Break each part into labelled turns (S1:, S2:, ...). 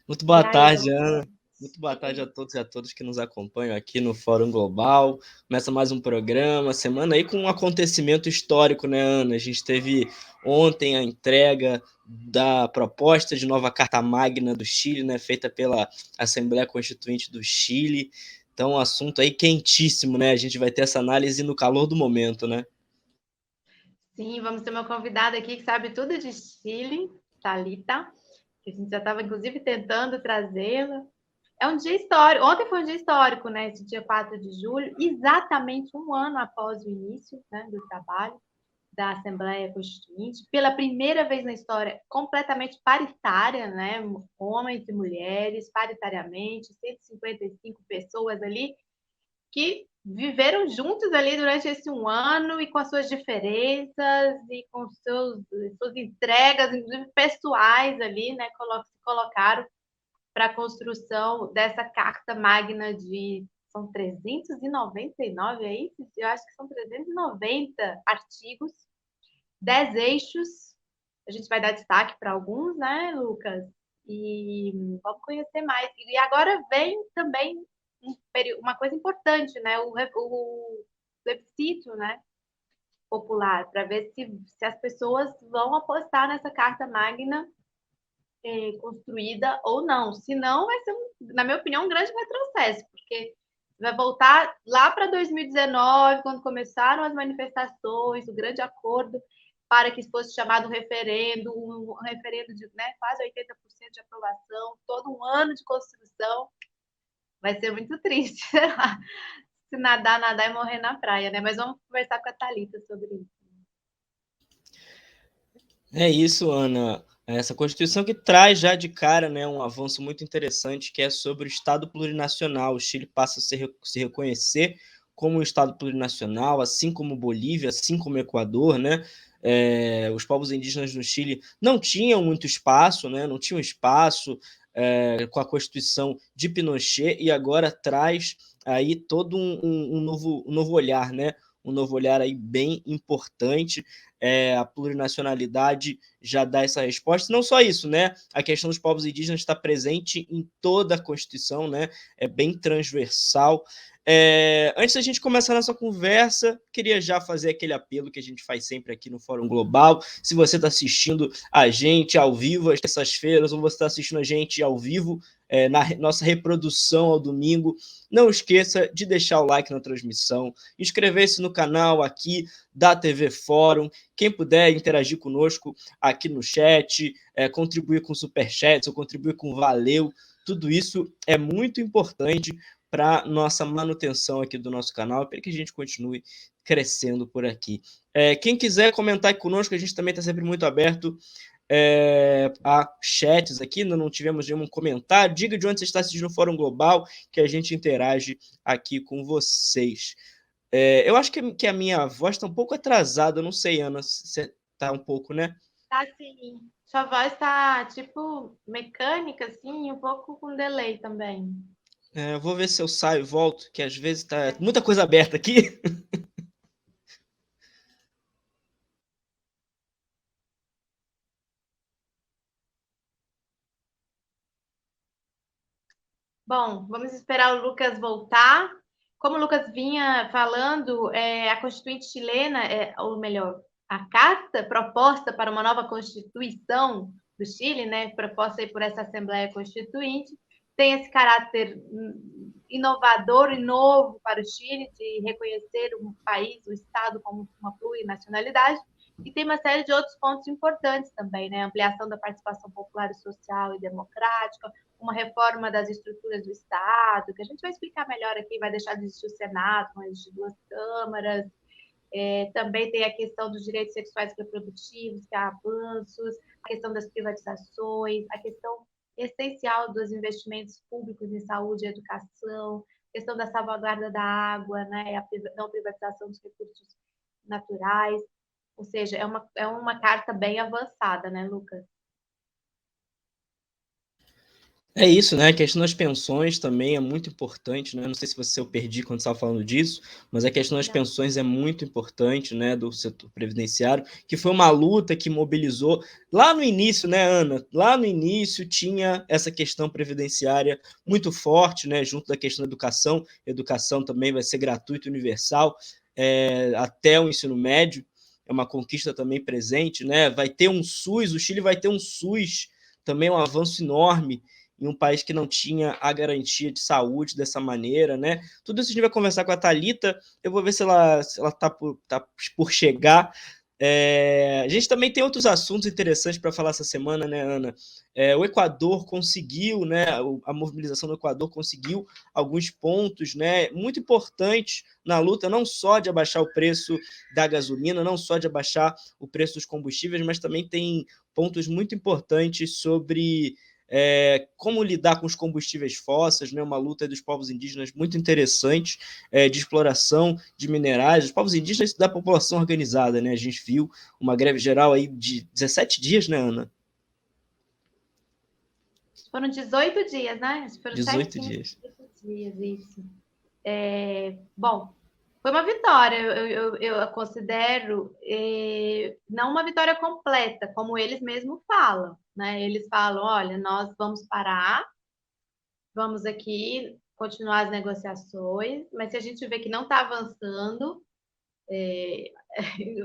S1: Muito
S2: E
S1: boa
S2: aí,
S1: tarde,
S2: Lucas?
S1: Ana. Muito boa tarde a todos e a todas que nos acompanham aqui no Fórum Global. Começa mais um programa, semana aí com um acontecimento histórico, né, Ana? A gente teve ontem a entrega da proposta de nova Carta Magna do Chile, né, feita pela Assembleia Constituinte do Chile. Então, um assunto aí quentíssimo, né? A gente vai ter essa análise no calor do momento, né?
S2: Sim, vamos ter uma convidada aqui que sabe tudo de Chile, Thalita, que a gente já estava, inclusive, tentando trazê-la. É um dia histórico. Ontem foi um dia histórico, né? Esse dia 4 de julho, exatamente um ano após o início, né, do trabalho da Assembleia Constituinte, pela primeira vez na história, completamente paritária, né? Homens e mulheres, paritariamente, 155 pessoas ali que viveram juntos ali durante esse um ano e com as suas diferenças e com suas entregas, inclusive pessoais ali, né? Se colocaram para a construção dessa Carta Magna de são 399, é isso? Eu acho que são 390 artigos, 10 eixos. A gente vai dar destaque para alguns, né, Lucas? E vamos conhecer mais. E agora vem também uma coisa importante, né? O plebiscito, né? Popular, para ver se as pessoas vão apostar nessa Carta Magna construída ou não. Se não, vai ser, na minha opinião, um grande retrocesso, porque vai voltar lá para 2019, quando começaram as manifestações, o grande acordo para que fosse chamado referendo, um referendo de, né, quase 80% de aprovação, todo um ano de construção. Vai ser muito triste se nadar, nadar e morrer na praia, né? Mas vamos conversar com a Thalita sobre isso.
S1: É isso, Ana. Essa Constituição que traz já de cara, né, um avanço muito interessante, que é sobre o Estado plurinacional. O Chile passa a se reconhecer como um Estado plurinacional, assim como Bolívia, assim como Equador, né? Os povos indígenas no Chile não tinham muito espaço, né? Não tinham espaço com a Constituição de Pinochet, e agora traz aí todo um novo olhar, né? Um novo olhar aí bem importante. A plurinacionalidade já dá essa resposta. Não só isso, né? A questão dos povos indígenas está presente em toda a Constituição, né? É bem transversal. Antes da gente começar a nossa conversa, queria já fazer aquele apelo que a gente faz sempre aqui no Fórum Global. Se você está assistindo a gente ao vivo às terças-feiras, ou você está assistindo a gente ao vivo na nossa reprodução ao domingo, não esqueça de deixar o like na transmissão, inscrever-se no canal aqui da TV Fórum. Quem puder interagir conosco aqui no chat, contribuir com superchats ou contribuir com valeu, tudo isso é muito importante para nossa manutenção aqui do nosso canal, para que a gente continue crescendo por aqui. Quem quiser comentar aqui conosco, a gente também está sempre muito aberto a chats aqui, ainda não tivemos nenhum comentário. Diga de onde você está assistindo o Fórum Global, que a gente interage aqui com vocês. Eu acho que a minha voz está um pouco atrasada, eu não sei, Ana, se você está um pouco, né?
S2: Tá sim. Sua voz tá tipo mecânica, assim, um pouco com delay também.
S1: Eu vou ver se eu saio e volto, que às vezes tá muita coisa aberta aqui.
S2: Bom, vamos esperar o Lucas voltar. Como o Lucas vinha falando, a Constituinte chilena, ou melhor, a carta proposta para uma nova Constituição do Chile, né, proposta aí por essa Assembleia Constituinte, tem esse caráter inovador e novo para o Chile, de reconhecer um país, o Estado, como uma plurinacionalidade, e tem uma série de outros pontos importantes também, né? Ampliação da participação popular, social e democrática, uma reforma das estruturas do Estado, que a gente vai explicar melhor aqui, vai deixar de existir o Senado, vai existir duas câmaras. Também tem a questão dos direitos sexuais e reprodutivos, que há avanços, a questão das privatizações, a questão essencial dos investimentos públicos em saúde e educação, a questão da salvaguarda da água, né, a não privatização dos recursos naturais. Ou seja, é uma carta bem avançada, né, Lucas?
S1: É isso, né? A questão das pensões também é muito importante, né? Não sei se eu perdi quando estava falando disso, mas a questão das
S2: Não.
S1: pensões é muito importante, né? Do setor previdenciário, que foi uma luta que mobilizou lá no início, né, Ana? Lá no início tinha essa questão previdenciária muito forte, né? Junto da questão da educação. Educação também vai ser gratuita, universal, até o ensino médio. É uma conquista também presente, né? Vai ter um SUS, o Chile vai ter um SUS, também um avanço enorme em um país que não tinha a garantia de saúde dessa maneira, né? Tudo isso a gente vai conversar com a Thalita. Eu vou ver se ela está por chegar. A gente também tem outros assuntos interessantes para falar essa semana, né, Ana? O Equador conseguiu, né? A mobilização do Equador conseguiu alguns pontos, né? Muito importantes na luta, não só de abaixar o preço da gasolina, não só de abaixar o preço dos combustíveis, mas também tem pontos muito importantes sobre como lidar com os combustíveis fósseis, né, uma luta dos povos indígenas muito interessante, de exploração de minerais, os povos indígenas da população organizada, né, a gente viu uma greve geral aí de 17 dias, né, Ana?
S2: Foram 18 dias, né? Foram
S1: 18
S2: certinho
S1: dias.
S2: 18 dias, isso. Bom, foi uma vitória, eu considero não uma vitória completa, como eles mesmos falam, né? Eles falam, olha, nós vamos parar, vamos aqui continuar as negociações, mas se a gente vê que não está avançando,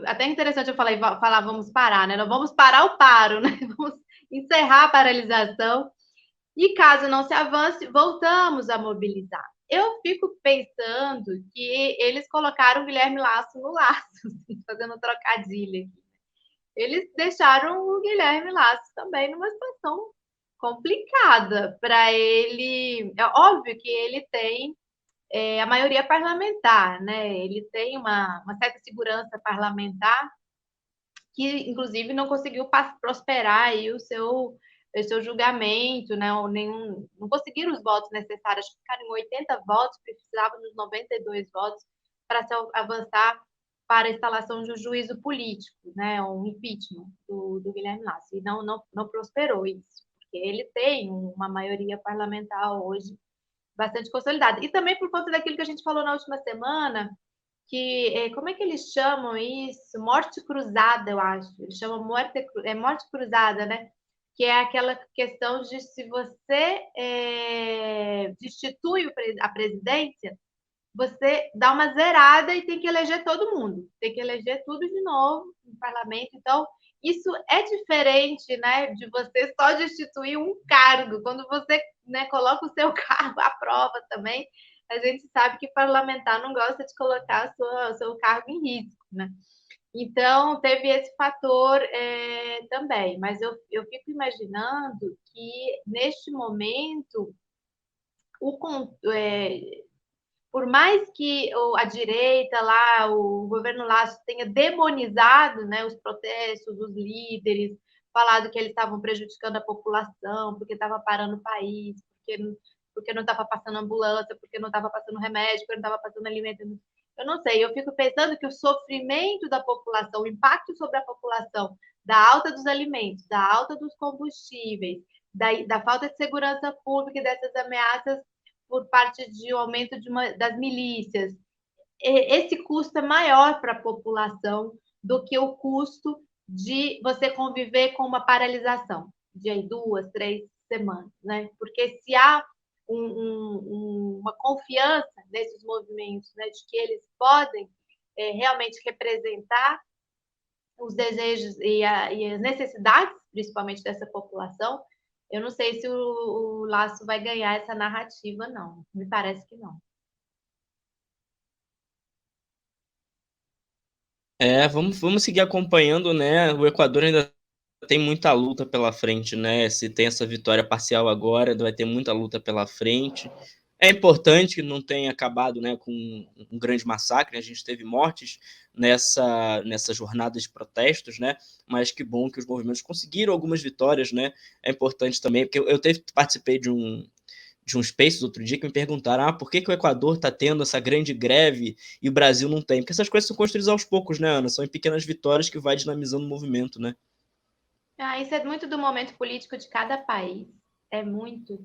S2: até interessante eu falar vamos parar, né? Não vamos parar o paro, né? Vamos encerrar a paralisação e caso não se avance, voltamos a mobilizar. Eu fico pensando que eles colocaram o Guilherme Lasso no laço, assim, fazendo um trocadilho aqui. Eles deixaram o Guilherme Lasso também numa situação complicada para ele. É óbvio que ele tem a maioria parlamentar, né? Ele tem uma certa segurança parlamentar que, inclusive, não conseguiu prosperar aí o seu julgamento, né? Não conseguiram os votos necessários, acho que ficaram em 80 votos, precisavam dos 92 votos para se avançar para a instalação de um juízo político, né? Um impeachment do Guilherme Lasso. E não prosperou isso, porque ele tem uma maioria parlamentar hoje bastante consolidada. E também por conta daquilo que a gente falou na última semana, que como é que eles chamam isso? Morte cruzada, eu acho. Eles chamam morte cruzada, né? Que é aquela questão de se você destitui a presidência, você dá uma zerada e tem que eleger todo mundo, tem que eleger tudo de novo no parlamento. Então, isso é diferente, né, de você só destituir um cargo. Quando você, né, coloca o seu cargo à prova também, a gente sabe que parlamentar não gosta de colocar o seu cargo em risco, né? Então, teve esse fator também. Mas eu fico imaginando que, neste momento, por mais que a direita lá, o governo Lasso tenha demonizado, né, os protestos, os líderes, falado que eles estavam prejudicando a população, porque estava parando o país, porque não estava passando ambulância, porque não estava passando remédio, porque não estava passando alimento. Eu não sei, eu fico pensando que o sofrimento da população, o impacto sobre a população, da alta dos alimentos, da alta dos combustíveis, da falta de segurança pública e dessas ameaças por parte de um aumento das milícias. Esse custo é maior para a população do que o custo de você conviver com uma paralisação de aí 2, 3 semanas, né? Porque se há uma confiança nesses movimentos, né, de que eles podem realmente representar os desejos e as necessidades, principalmente dessa população, eu não sei se o Laço vai ganhar essa narrativa, não. Me parece que não.
S1: Vamos seguir acompanhando, né? O Equador ainda tem muita luta pela frente, né? Se tem essa vitória parcial agora, vai ter muita luta pela frente. É importante que não tenha acabado, né, com um grande massacre. A gente teve mortes nessa jornada de protestos, né? Mas que bom que os movimentos conseguiram algumas vitórias, né? É importante também, porque participei de um Spaces outro dia que me perguntaram por que o Equador está tendo essa grande greve e o Brasil não tem. Porque essas coisas são construídas aos poucos, né, Ana? São em pequenas vitórias que vai dinamizando o movimento, né?
S2: Isso é muito do momento político de cada país. É muito.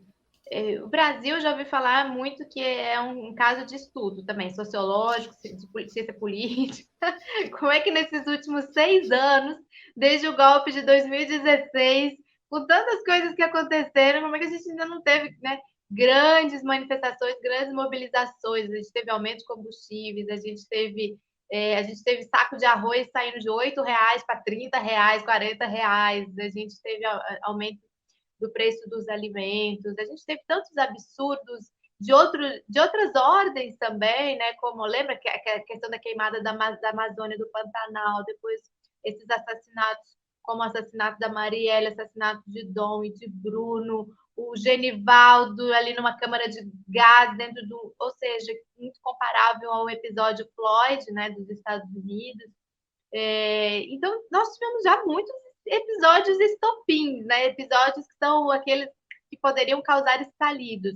S2: O Brasil, eu já ouvi falar muito que é um caso de estudo também, sociológico, de ciência política. Como é que nesses últimos 6 anos, desde o golpe de 2016, com tantas coisas que aconteceram, como é que a gente ainda não teve, né, grandes manifestações, grandes mobilizações? A gente teve aumento de combustíveis, a gente teve saco de arroz saindo de R$ 8 para R$ 30, R$ 40, a gente teve aumento do preço dos alimentos. A gente teve tantos absurdos de outras ordens também, né? Como lembra que a questão da queimada da Amazônia, do Pantanal, depois esses assassinatos, como o assassinato da Marielle, assassinato de Dom e de Bruno, o Genivaldo ali numa câmara de gás dentro do, ou seja, muito comparável ao episódio Floyd, né, dos Estados Unidos. Então, nós tivemos já muitos episódios estopins, né? Episódios que são aqueles que poderiam causar estalidos.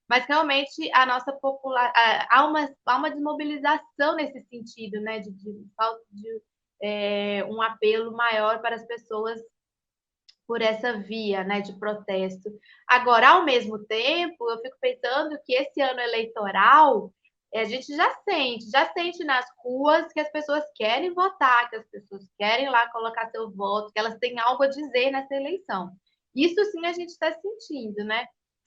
S2: Mas realmente a nossa população há uma desmobilização nesse sentido, né? De falta de um apelo maior para as pessoas por essa via, né, de protesto. Agora, ao mesmo tempo, eu fico pensando que esse ano eleitoral a gente já sente nas ruas que as pessoas querem votar, que as pessoas querem lá colocar seu voto, que elas têm algo a dizer nessa eleição. Isso sim a gente está sentindo, né?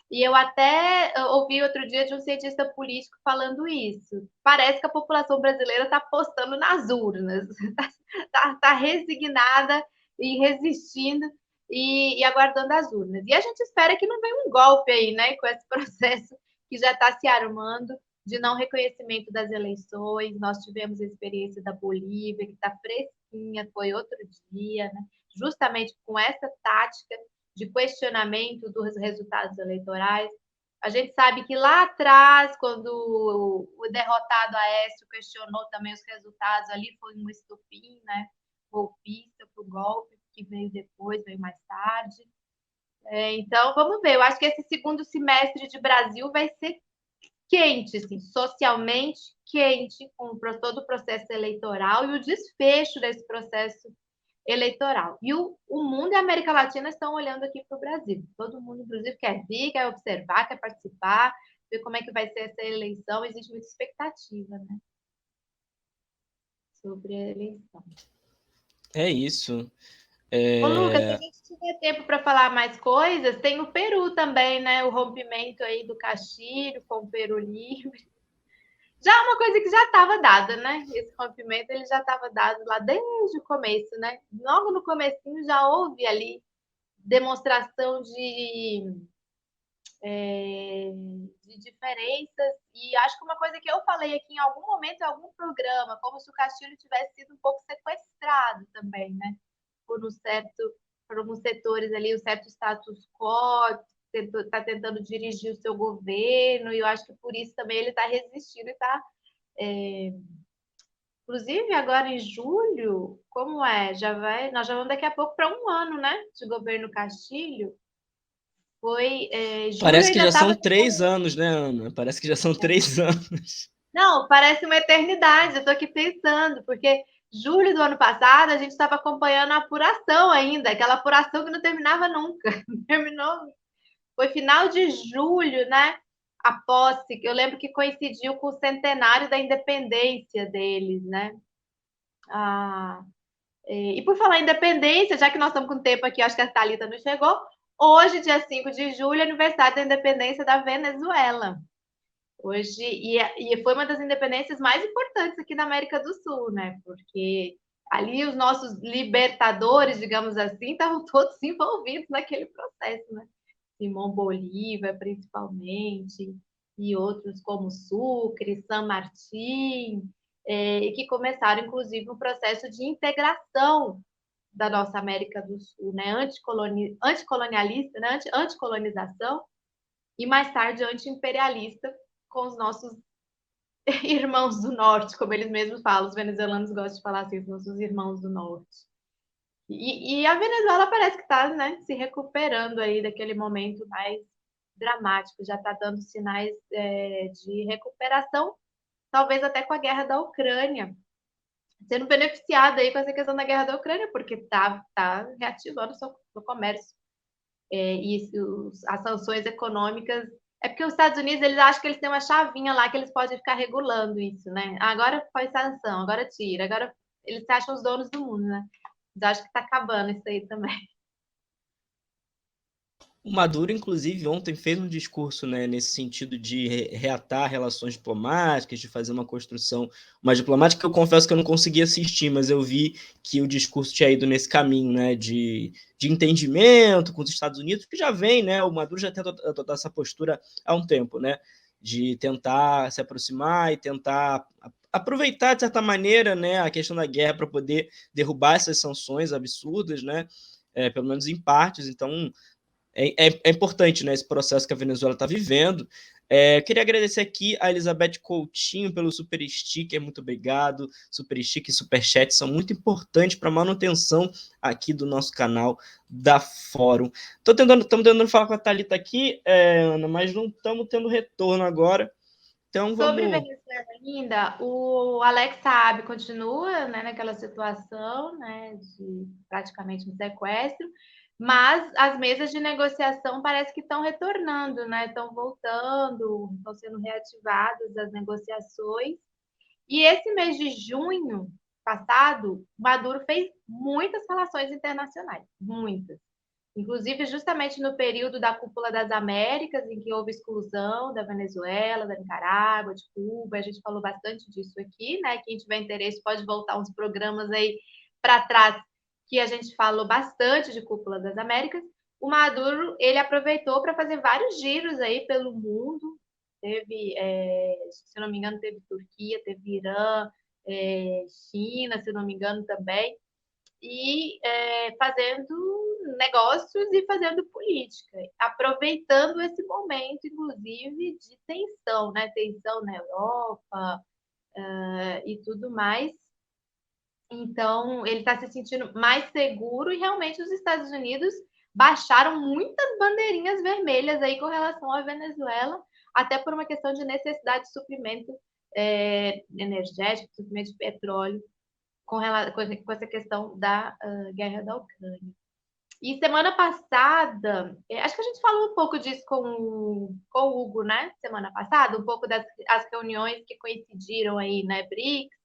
S2: E eu até ouvi outro dia de um cientista político falando isso. Parece que a população brasileira está apostando nas urnas, está resignada e resistindo e aguardando as urnas. E a gente espera que não venha um golpe aí, né, com esse processo que já está se armando de não reconhecimento das eleições. Nós tivemos a experiência da Bolívia, que está fresquinha, foi outro dia, né, justamente com essa tática de questionamento dos resultados eleitorais. A gente sabe que lá atrás, quando o derrotado Aécio questionou também os resultados, ali foi um estupim, né, golpista para o golpe, que veio depois, veio mais tarde. Então, vamos ver. Eu acho que esse segundo semestre de Brasil vai ser quente, assim, socialmente quente, com todo o processo eleitoral e o desfecho desse processo eleitoral. E o mundo e a América Latina estão olhando aqui para o Brasil. Todo mundo, inclusive, quer vir, quer observar, quer participar, ver como é que vai ser essa eleição. Existe muita expectativa, né, sobre a eleição.
S1: É isso.
S2: Ô, Lucas, se a
S1: É...
S2: gente tiver tempo para falar mais coisas, tem o Peru também, né? O rompimento aí do Castilho com o Peru Livre. Já é uma coisa que já estava dada, né? Esse rompimento ele já estava dado lá desde o começo, né? Logo no comecinho já houve ali demonstração de diferenças e acho que uma coisa que eu falei aqui em algum momento, em algum programa, como se o Castilho tivesse sido um pouco sequestrado também, né? Por alguns setores ali, o certo status quo, está tentando dirigir o seu governo, e eu acho que por isso também ele está resistindo e está. Inclusive, agora em julho, como é? Nós já vamos daqui a pouco para um ano, né? De governo Castilho. Julho
S1: Parece que
S2: ainda
S1: já são
S2: estava.
S1: 3 anos, né, Ana? Parece que já são 3 anos.
S2: Não, parece uma eternidade. Eu estou aqui pensando, porque julho do ano passado a gente estava acompanhando a apuração ainda, aquela apuração que não terminava nunca. Terminou. Foi final de julho, né? A posse, que eu lembro que coincidiu com o centenário da independência deles, né? Ah, e por falar em independência, já que nós estamos com tempo aqui, acho que a Thalita não chegou. Hoje, dia 5 de julho, é aniversário da independência da Venezuela. Hoje, e foi uma das independências mais importantes aqui da América do Sul, né? Porque ali os nossos libertadores, digamos assim, estavam todos envolvidos naquele processo, né? Simão Bolívar, principalmente, e outros como Sucre, San Martín, e que começaram, inclusive, um processo de integração da nossa América do Sul, né? Anticolonialista, né? Anticolonização, e mais tarde anti-imperialista com os nossos irmãos do norte, como eles mesmos falam, os venezuelanos gostam de falar assim, os nossos irmãos do norte. E a Venezuela parece que está, né, se recuperando aí daquele momento mais dramático, já está dando sinais de recuperação, talvez até com a guerra da Ucrânia, sendo beneficiada aí com essa questão da guerra da Ucrânia, porque está reativando o seu comércio as sanções econômicas. É porque os Estados Unidos, eles acham que eles têm uma chavinha lá que eles podem ficar regulando isso, né? Agora foi sanção, agora tira, agora eles se acham os donos do mundo, né? Mas acho que está acabando isso aí também.
S1: O Maduro, inclusive, ontem fez um discurso, né, nesse sentido de reatar relações diplomáticas, de fazer uma construção mais diplomática, que eu confesso que eu não consegui assistir, mas eu vi que o discurso tinha ido nesse caminho, né, de entendimento com os Estados Unidos, que já vem, né, o Maduro já tenta adotar essa postura há um tempo, né, de tentar se aproximar e tentar aproveitar, de certa maneira, né, a questão da guerra para poder derrubar essas sanções absurdas, né, pelo menos em partes. Então, é importante, né, esse processo que a Venezuela está vivendo. Queria agradecer aqui a Elizabeth Coutinho pelo Super Sticker, muito obrigado. Super Sticker e Super Chat são muito importantes para a manutenção aqui do nosso canal da Fórum. Estamos tentando falar com a Thalita aqui, Ana, mas não estamos tendo retorno agora. Então
S2: Sobre
S1: vamos.
S2: Venezuela ainda, o Alex Saab continua, né, naquela situação, né, de praticamente um sequestro, mas as mesas de negociação parece que estão retornando, né, estão voltando, estão sendo reativadas as negociações. E esse mês de junho passado, Maduro fez muitas relações internacionais, muitas. Inclusive, justamente no período da Cúpula das Américas, em que houve exclusão da Venezuela, da Nicarágua, de Cuba, a gente falou bastante disso aqui, né? Quem tiver interesse pode voltar uns programas aí para trás, que a gente falou bastante de Cúpula das Américas. O Maduro, ele aproveitou para fazer vários giros aí pelo mundo. Teve, se não me engano, teve Turquia, teve Irã, China, se não me engano, também e fazendo negócios e fazendo política, aproveitando esse momento, inclusive, de tensão, né? Tensão na Europa e tudo mais. Então, ele está se sentindo mais seguro e realmente os Estados Unidos baixaram muitas bandeirinhas vermelhas aí com relação à Venezuela, até por uma questão de necessidade de suprimento energético, suprimento de petróleo com essa questão da guerra da Ucrânia. E semana passada, acho que a gente falou um pouco disso com o Hugo, né? Semana passada, um pouco das as reuniões que coincidiram aí, né? BRICS,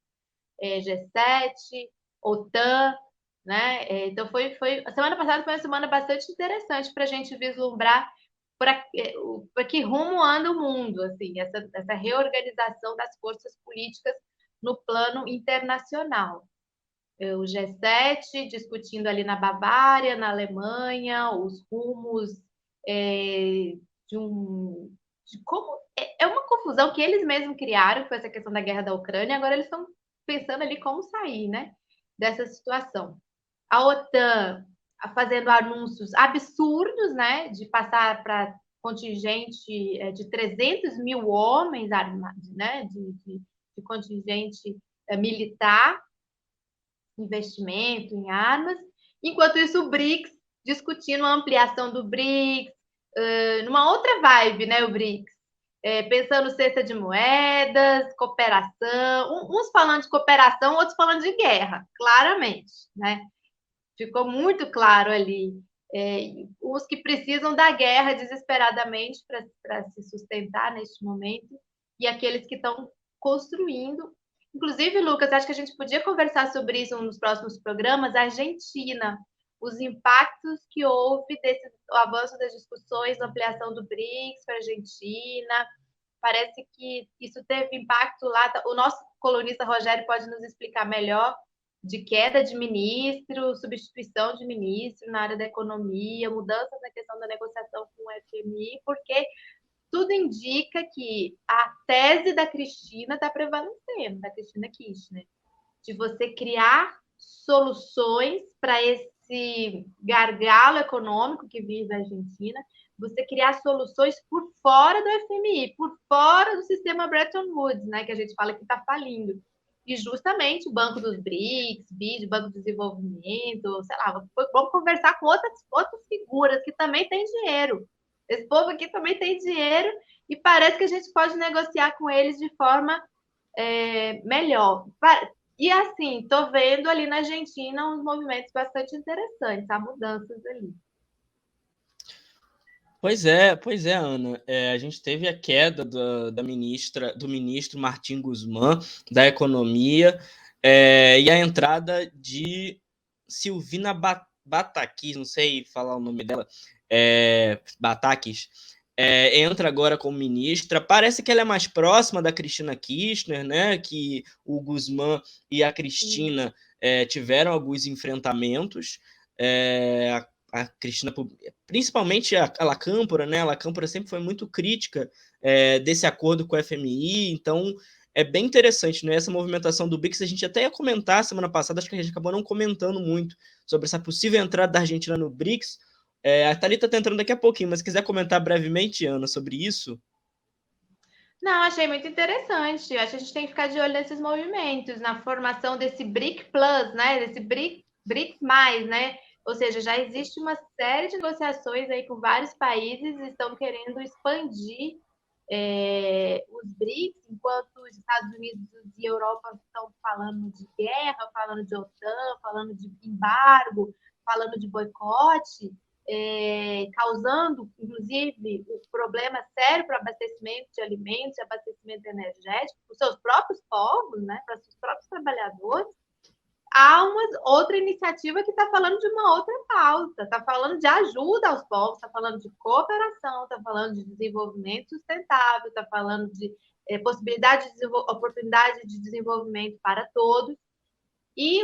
S2: G7, OTAN, né? Então a semana passada foi uma semana bastante interessante para a gente vislumbrar para que rumo anda o mundo, assim, essa reorganização das forças políticas no plano internacional. O G7 discutindo ali na Bavária, na Alemanha, os rumos de um. De como, é uma confusão que eles mesmos criaram com essa questão da guerra da Ucrânia, agora eles estão pensando ali como sair, né, dessa situação. A OTAN fazendo anúncios absurdos, né, de passar para contingente de 300 mil homens armados, né, de contingente militar, investimento em armas. Enquanto isso, o BRICS discutindo a ampliação do BRICS, numa outra vibe, né, o BRICS. Pensando cesta de moedas, cooperação, uns falando de cooperação, outros falando de guerra, claramente, né? Ficou muito claro ali. Os que precisam da guerra desesperadamente para se sustentar neste momento, e aqueles que estão construindo. Inclusive, Lucas, acho que a gente podia conversar sobre isso nos próximos programas. A Argentina, os impactos que houve desse o avanço das discussões na ampliação do BRICS para a Argentina. Parece que isso teve impacto lá. O nosso colunista Rogério pode nos explicar melhor de queda de ministro, substituição de ministro na área da economia, mudanças na questão da negociação com o FMI, porque tudo indica que a tese da Cristina está prevalecendo, da Cristina Kirchner, de você criar soluções para esse gargalo econômico que vive a Argentina, você criar soluções por fora do FMI, por fora do sistema Bretton Woods, né, que a gente fala que está falindo. E justamente o Banco dos BRICS, BID, Banco de Desenvolvimento, sei lá, vamos conversar com outras figuras que também têm dinheiro. Esse povo aqui também tem dinheiro e parece que a gente pode negociar com eles de forma melhor. E assim, estou vendo ali na Argentina uns movimentos bastante interessantes, há mudanças ali.
S1: Pois é, Ana. A gente teve a queda do ministro Martim Guzmán, da Economia, e a entrada de Silvina Batakis, não sei falar o nome dela, Batakis, entra agora como ministra. Parece que ela é mais próxima da Cristina Kirchner, né? Que o Guzmán e a Cristina tiveram alguns enfrentamentos. A Cristina, principalmente a La Câmpora, né? A La Câmpora sempre foi muito crítica desse acordo com o FMI, então é bem interessante, né? Essa movimentação do BRICS, a gente até ia comentar semana passada, acho que a gente acabou não comentando muito sobre essa possível entrada da Argentina no BRICS. A Thalita está entrando daqui a pouquinho, mas se quiser comentar brevemente, Ana, sobre isso.
S2: Não, achei muito interessante. Acho que a gente tem que ficar de olho nesses movimentos, na formação desse BRIC Plus, né? Desse BRICS mais, né? Ou seja, já existe uma série de negociações aí com vários países que estão querendo expandir os BRICS, enquanto os Estados Unidos e Europa estão falando de guerra, falando de OTAN, falando de embargo, falando de boicote, causando, inclusive, um problema sério para o abastecimento de alimentos, de abastecimento energético, para os seus próprios povos, né, para os seus próprios trabalhadores. Há uma outra iniciativa que está falando de uma outra pauta, está falando de ajuda aos povos, está falando de cooperação, está falando de desenvolvimento sustentável, está falando de possibilidade de oportunidade de desenvolvimento para todos. E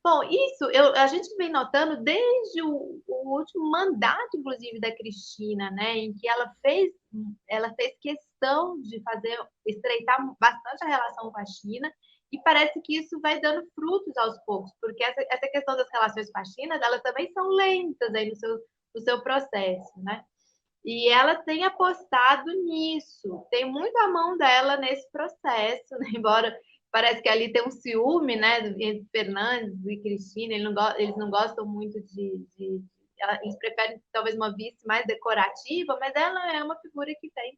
S2: bom, isso a gente vem notando desde o último mandato, inclusive, da Cristina, né, em que ela fez questão de estreitar bastante a relação com a China, e parece que isso vai dando frutos aos poucos, porque essa questão das relações com a China, elas também são lentas aí no seu processo, né? E ela tem apostado nisso, tem muito a mão dela nesse processo, né? Embora parece que ali tem um ciúme, né, entre Fernandes e Cristina, eles não gostam muito eles preferem talvez uma vice mais decorativa, mas ela é uma figura que tem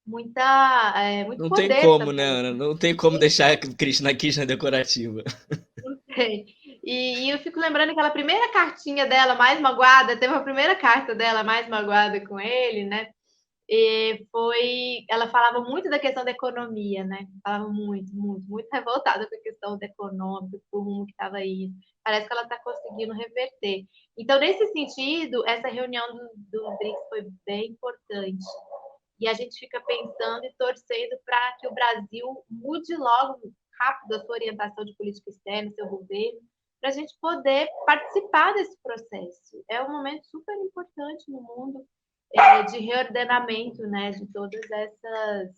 S2: muito
S1: Não tem
S2: poder
S1: como, né,
S2: também.
S1: Ana? Não tem como deixar a Cristina Kirchner decorativa.
S2: Não sei. E eu fico lembrando aquela primeira cartinha dela mais magoada, teve a primeira carta dela mais magoada com ele, né? Ela falava muito da questão da economia, né? Falava muito revoltada com a questão da econômica, com o rumo que estava indo. Parece que ela está conseguindo reverter. Então, nesse sentido, essa reunião do BRICS foi bem importante. E a gente fica pensando e torcendo para que o Brasil mude logo rápido a sua orientação de política externa, seu governo, para a gente poder participar desse processo. É um momento super importante no mundo de reordenamento, né, de todas essas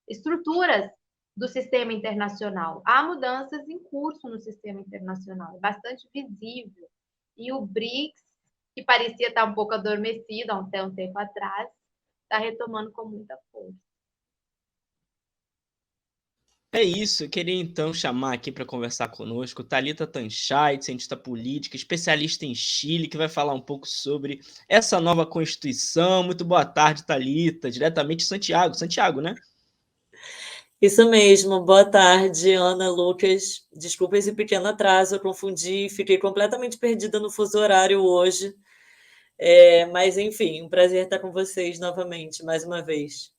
S2: estruturas do sistema internacional. Há mudanças em curso no sistema internacional, é bastante visível. E o BRICS, que parecia estar um pouco adormecido até um tempo atrás, está retomando com muita força.
S1: É isso, eu queria então chamar aqui para conversar conosco Thalita Tancheit, cientista política, especialista em Chile, que vai falar um pouco sobre essa nova Constituição. Muito boa tarde, Thalita, diretamente de Santiago. Santiago, né?
S3: Isso mesmo, boa tarde, Ana, Lucas. Desculpa esse pequeno atraso, eu confundi, fiquei completamente perdida no fuso horário hoje. Mas, enfim, um prazer estar com vocês novamente, mais uma vez.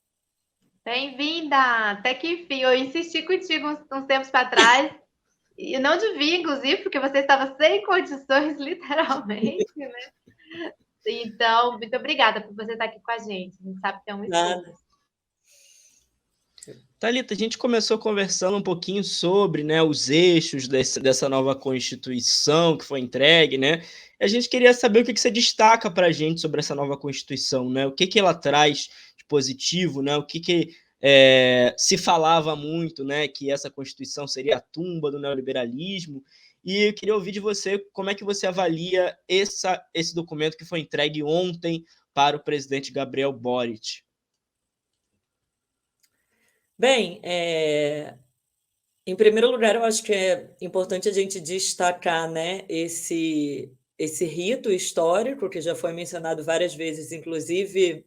S2: Bem-vinda! Até que enfim, eu insisti contigo uns tempos para trás, e não devia, inclusive, porque você estava sem condições, literalmente, né? Então, muito obrigada por você estar aqui com a gente. A gente sabe que é um esforço.
S1: Thalita, a gente começou conversando um pouquinho sobre, né, os eixos dessa nova Constituição que foi entregue, né? A gente queria saber o que você destaca para a gente sobre essa nova Constituição, né? O que ela traz de positivo, né? O que se falava muito, né? Que essa Constituição seria a tumba do neoliberalismo. E eu queria ouvir de você como é que você avalia esse documento que foi entregue ontem para o presidente Gabriel Boric.
S3: Bem, em primeiro lugar, eu acho que é importante a gente destacar, né, esse rito histórico que já foi mencionado várias vezes, inclusive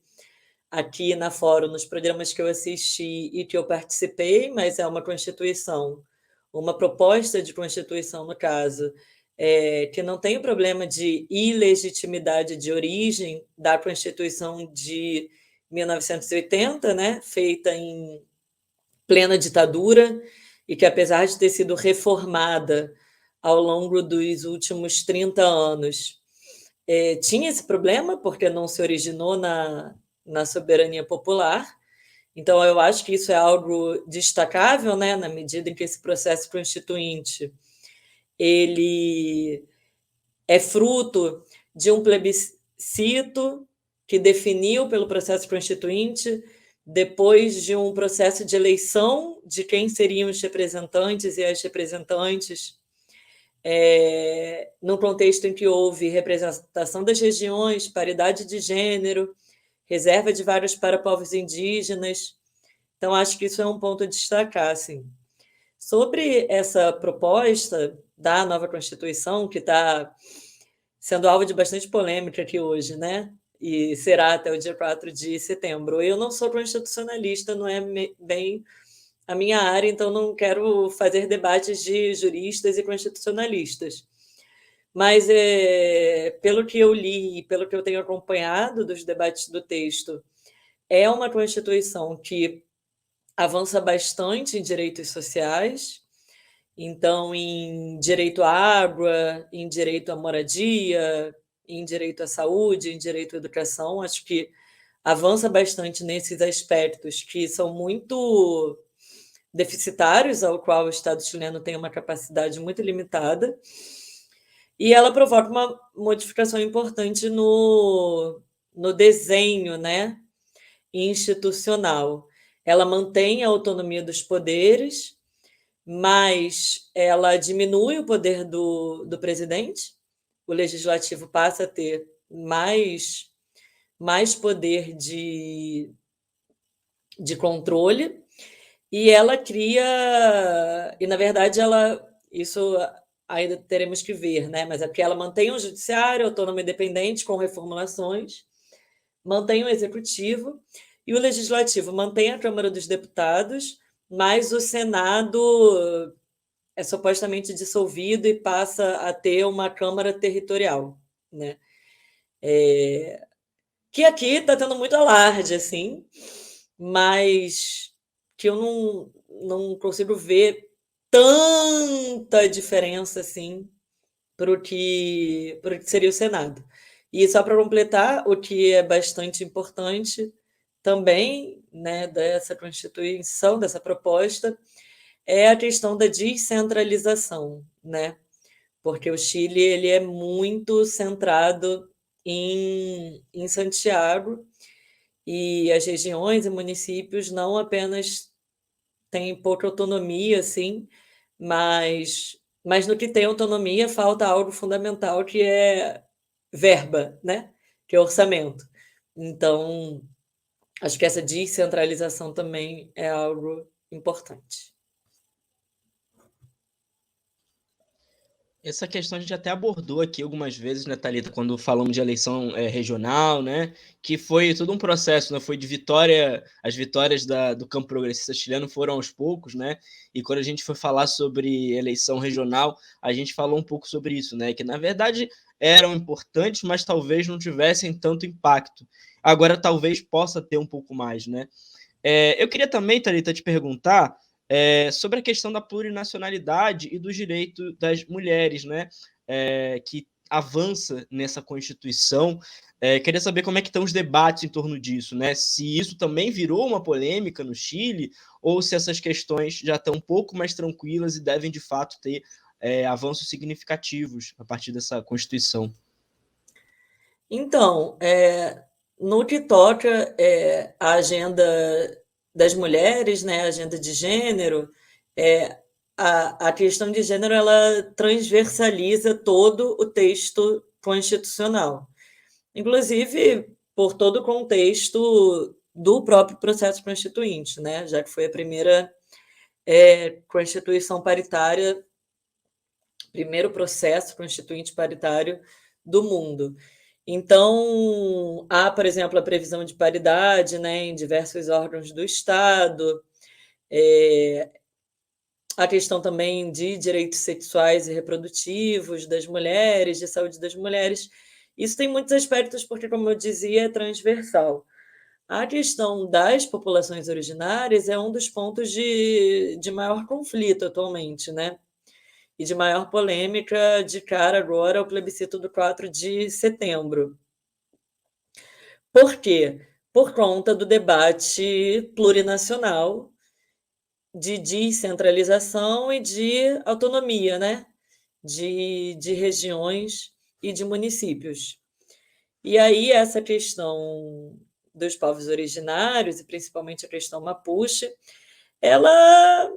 S3: aqui na Fórum, nos programas que eu assisti e que eu participei, mas é uma Constituição, uma proposta de Constituição, no caso, que não tem o problema de ilegitimidade de origem da Constituição de 1980, né, feita em plena ditadura, e que, apesar de ter sido reformada ao longo dos últimos 30 anos, tinha esse problema, porque não se originou na soberania popular. Então, eu acho que isso é algo destacável, né, na medida em que esse processo constituinte ele é fruto de um plebiscito que definiu pelo processo constituinte, depois de um processo de eleição de quem seriam os representantes e as representantes, num contexto em que houve representação das regiões, paridade de gênero, reserva de vagas para povos indígenas. Então, acho que isso é um ponto a destacar. Assim. Sobre essa proposta da nova Constituição, que está sendo alvo de bastante polêmica aqui hoje, né? E será até o dia 4 de setembro. Eu não sou constitucionalista, não é bem a minha área, então não quero fazer debates de juristas e constitucionalistas. Mas, pelo que eu li e pelo que eu tenho acompanhado dos debates do texto, é uma Constituição que avança bastante em direitos sociais, então, em direito à água, em direito à moradia, em direito à saúde, em direito à educação, acho que avança bastante nesses aspectos que são muito deficitários, ao qual o Estado chileno tem uma capacidade muito limitada, e ela provoca uma modificação importante no desenho, né, institucional. Ela mantém a autonomia dos poderes, mas ela diminui o poder do presidente, o legislativo passa a ter mais poder de controle, e ela cria, e na verdade isso ainda teremos que ver, né? Mas é porque ela mantém o judiciário autônomo e independente com reformulações, mantém o executivo, e o legislativo mantém a Câmara dos Deputados, mas o Senado é supostamente dissolvido e passa a ter uma Câmara territorial, né? Que aqui está tendo muito alarde, assim, mas que eu não consigo ver tanta diferença assim para o que seria o Senado. E só para completar, o que é bastante importante também, né, dessa Constituição, dessa proposta, é a questão da descentralização, né? Porque o Chile ele é muito centrado em Santiago, e as regiões e municípios não apenas têm pouca autonomia, assim, mas no que tem autonomia falta algo fundamental, que é verba, né? Que é orçamento. Então, acho que essa descentralização também é algo importante.
S1: Essa questão a gente até abordou aqui algumas vezes, né, Thalita, quando falamos de eleição regional, né, que foi todo um processo, né, foi de vitória, as vitórias do campo progressista chileno foram aos poucos, né, e quando a gente foi falar sobre eleição regional, a gente falou um pouco sobre isso, né, que na verdade eram importantes, mas talvez não tivessem tanto impacto. Agora talvez possa ter um pouco mais, né. Eu queria também, Thalita, te perguntar sobre a questão da plurinacionalidade e dos direitos das mulheres, né? Que avança nessa Constituição. Queria saber como é que estão os debates em torno disso, né? Se isso também virou uma polêmica no Chile, ou se essas questões já estão um pouco mais tranquilas e devem, de fato, ter avanços significativos a partir dessa Constituição.
S3: Então, no que toca a agenda das mulheres, né, a agenda de gênero, a questão de gênero ela transversaliza todo o texto constitucional, inclusive por todo o contexto do próprio processo constituinte, né, já que foi a primeira Constituição paritária, primeiro processo constituinte paritário do mundo. Então, há, por exemplo, a previsão de paridade, né, em diversos órgãos do Estado, a questão também de direitos sexuais e reprodutivos das mulheres, de saúde das mulheres. Isso tem muitos aspectos, porque, como eu dizia, é transversal. A questão das populações originárias é um dos pontos de maior conflito atualmente, né? E de maior polêmica de cara agora ao plebiscito do 4 de setembro. Por quê? Por conta do debate plurinacional de descentralização e de autonomia, né? De regiões e de municípios. E aí essa questão dos povos originários, e principalmente a questão mapuche, ela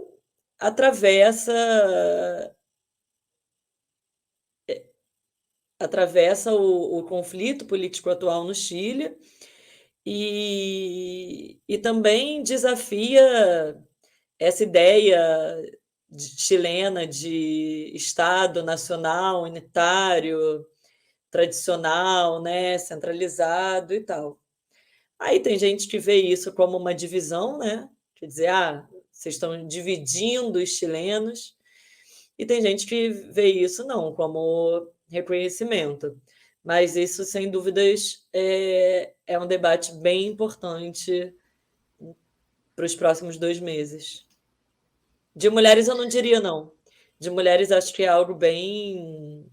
S3: atravessa o conflito político atual no Chile e também desafia essa ideia chilena de Estado nacional, unitário, tradicional, né, centralizado e tal. Aí tem gente que vê isso como uma divisão, né? Quer dizer, vocês estão dividindo os chilenos. E tem gente que vê isso não como reconhecimento. Mas isso, sem dúvidas, é um debate bem importante para os próximos 2 meses. De mulheres eu não diria não. De mulheres acho que é algo bem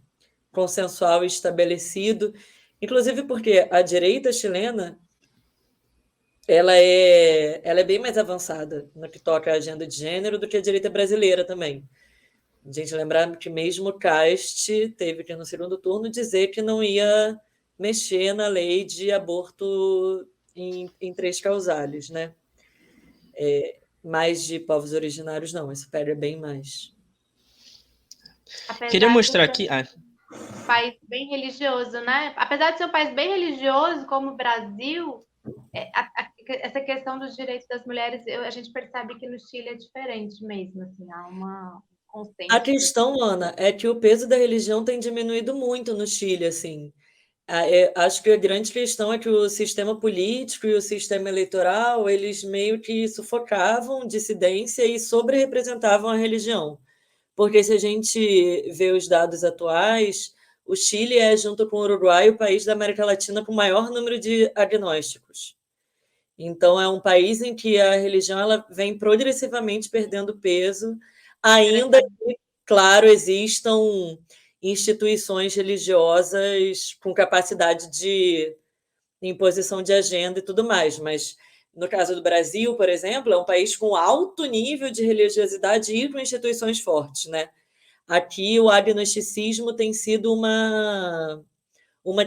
S3: consensual e estabelecido, inclusive porque a direita chilena ela é bem mais avançada no que toca à agenda de gênero do que a direita brasileira também. A gente lembrar que mesmo Cast teve que, no segundo turno, dizer que não ia mexer na lei de aborto em 3 causales, né? Mais de povos originários, não. Isso pega bem mais.
S1: Queria mostrar aqui...
S2: Um país bem religioso, né? Apesar de ser um país bem religioso, como o Brasil, essa questão dos direitos das mulheres, a gente percebe que no Chile é diferente mesmo, assim, há uma consenso.
S3: A questão, Ana, é que o peso da religião tem diminuído muito no Chile, assim. Acho que a grande questão é que o sistema político e o sistema eleitoral, eles meio que sufocavam dissidência e sobre-representavam a religião. Porque se a gente vê os dados atuais, o Chile é, junto com o Uruguai, o país da América Latina com o maior número de agnósticos. Então, é um país em que a religião ela vem progressivamente perdendo peso, ainda que, claro, existam instituições religiosas com capacidade de imposição de agenda e tudo mais, mas no caso do Brasil, por exemplo, é um país com alto nível de religiosidade e com instituições fortes, né? Aqui o agnosticismo tem sido uma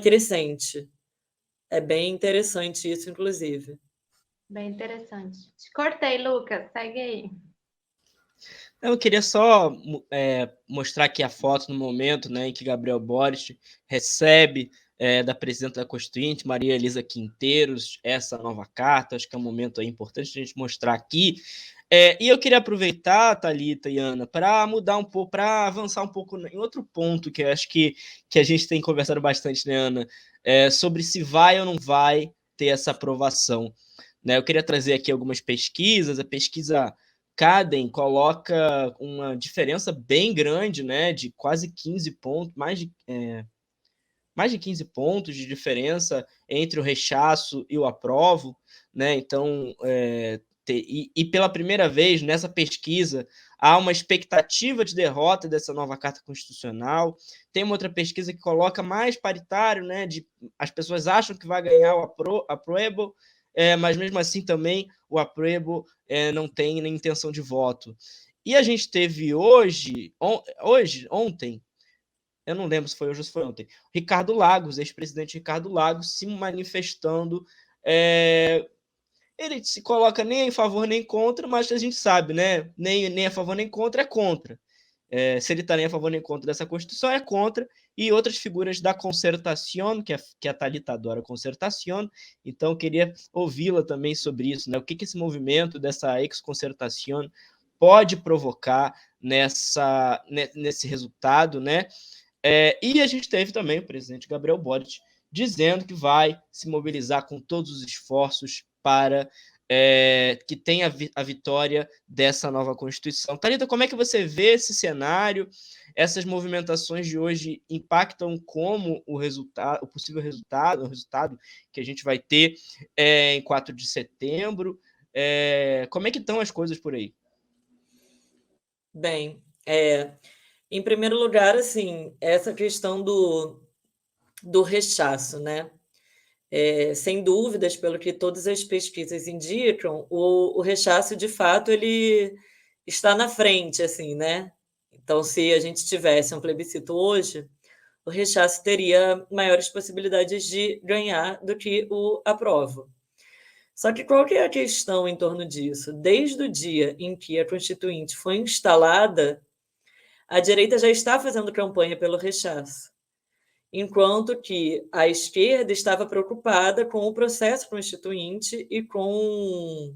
S3: crescente. É bem interessante isso, inclusive.
S2: Bem interessante. Te cortei, Lucas. Segue aí.
S1: Eu queria só mostrar aqui a foto no momento, né, em que Gabriel Boric recebe da presidenta da Constituinte, Maria Elisa Quinteiros, essa nova carta. Acho que é um momento aí importante a gente mostrar aqui. E eu queria aproveitar, Thalita e Ana, para mudar um pouco, para avançar um pouco em outro ponto que eu acho que a gente tem conversado bastante, né, Ana? Sobre se vai ou não vai ter essa aprovação. Né? Eu queria trazer aqui algumas pesquisas. A pesquisa Cadem coloca uma diferença bem grande, né, de quase 15 pontos, mais de 15 pontos de diferença entre o rechaço e o aprovo, né? Então, pela primeira vez nessa pesquisa há uma expectativa de derrota dessa nova Carta Constitucional. Tem uma outra pesquisa que coloca mais paritário, né? As pessoas acham que vai ganhar o approval, mas mesmo assim também o approval não tem nem intenção de voto. E a gente teve ontem, eu não lembro se foi hoje ou se foi ontem, Ricardo Lagos, ex-presidente Ricardo Lagos, se manifestando. Ele se coloca nem em favor nem contra, mas a gente sabe, né? Nem a favor nem contra é contra. Se ele está nem a favor nem contra dessa Constituição, é contra. E outras figuras da concertação, que a Thalita adora concertação, então eu queria ouvi-la também sobre isso, né? O que esse movimento dessa ex-concertação pode provocar nesse resultado, né? E a gente teve também o presidente Gabriel Boric dizendo que vai se mobilizar com todos os esforços para que tenha a vitória dessa nova Constituição. Thalita, como é que você vê esse cenário? Essas movimentações de hoje impactam como o possível resultado, o resultado que a gente vai ter em 4 de setembro? Como é que estão as coisas por aí?
S3: Bem, em primeiro lugar, assim, essa questão do rechaço, né? Sem dúvidas, pelo que todas as pesquisas indicam, o rechaço, de fato, ele está na frente, assim, né? Então, se a gente tivesse um plebiscito hoje, o rechaço teria maiores possibilidades de ganhar do que o aprovo. Só que qual que é a questão em torno disso? Desde o dia em que a Constituinte foi instalada, a direita já está fazendo campanha pelo rechaço, enquanto que a esquerda estava preocupada com o processo constituinte e com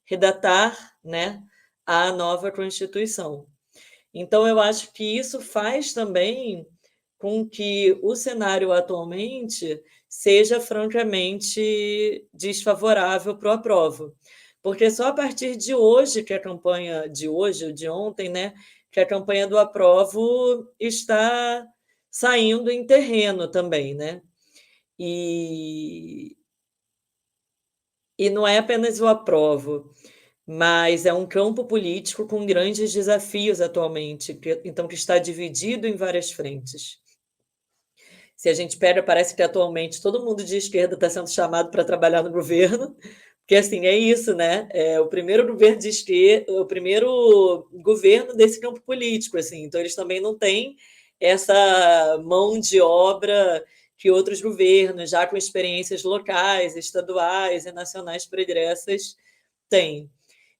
S3: redatar, né, a nova Constituição. Então, eu acho que isso faz também com que o cenário atualmente seja francamente desfavorável para o aprovo. Porque só a partir de hoje, que a campanha de hoje, ou de ontem, né, que a campanha do aprovo está saindo em terreno também, né? E não é apenas o aprovo, mas é um campo político com grandes desafios atualmente, então que está dividido em várias frentes. Se a gente pega, parece que atualmente todo mundo de esquerda está sendo chamado para trabalhar no governo, porque assim, é isso, né? É o primeiro governo de esquerda, o primeiro governo desse campo político, assim, então eles também não têm essa mão de obra que outros governos, já com experiências locais, estaduais e nacionais pregressas, têm.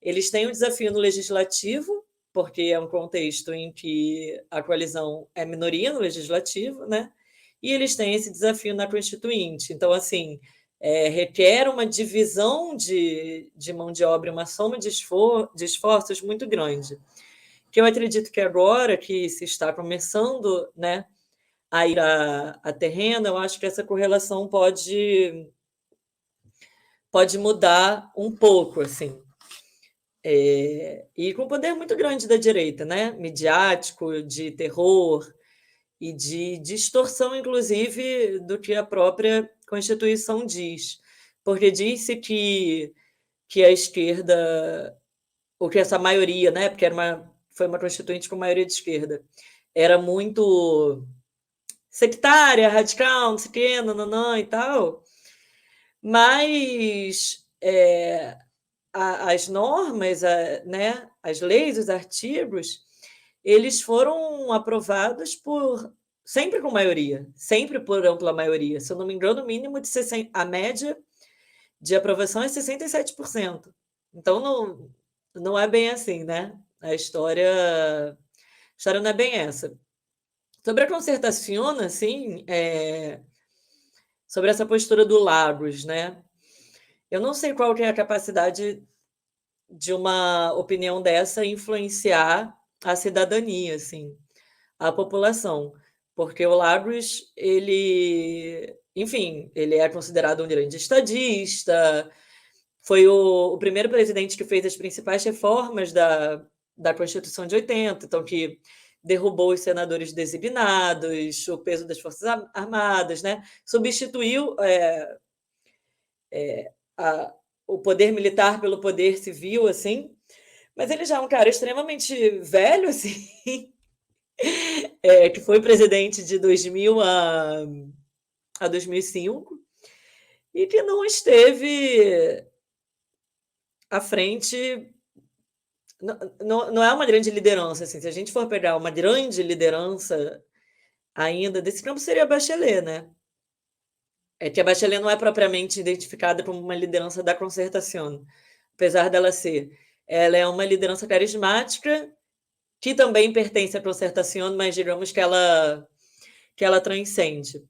S3: Eles têm um desafio no legislativo, porque é um contexto em que a coalizão é minoria no legislativo, né? E eles têm esse desafio na Constituinte. Então, assim, requer uma divisão de mão de obra, uma soma de esforços muito grande. Que eu acredito que agora que se está começando, né, a ir a terreno, eu acho que essa correlação pode mudar um pouco, assim. E com um poder muito grande da direita, né? Midiático, de terror e de distorção, inclusive, do que a própria Constituição diz. Porque disse que a esquerda, ou que essa maioria, né? Porque foi uma Constituinte com maioria de esquerda, era muito sectária, radical, não sei o quê, nananã e tal. Mas as normas, né, as leis, os artigos, eles foram aprovados sempre com maioria, sempre por ampla maioria. Se eu não me engano, o mínimo de 60%, a média de aprovação é 67%. Então, não é bem assim, né? A história não é bem essa. Sobre a concertação, assim, sobre essa postura do Lagos, né? Eu não sei qual que é a capacidade de uma opinião dessa influenciar a cidadania, assim, a população, porque o Lagos, enfim, ele é considerado um grande estadista, foi o primeiro presidente que fez as principais reformas da Constituição de 80, então que derrubou os senadores designados, o peso das Forças Armadas, né? Substituiu o poder militar pelo poder civil, assim, mas ele já é um cara extremamente velho, assim, que foi presidente de 2000 a 2005 e que não esteve à frente. Não é uma grande liderança, assim. Se a gente for pegar uma grande liderança ainda desse campo, seria a Bachelet, né? É que a Bachelet não é propriamente identificada como uma liderança da concertação, apesar dela ser. Ela é uma liderança carismática que também pertence à concertação, mas digamos que ela transcende.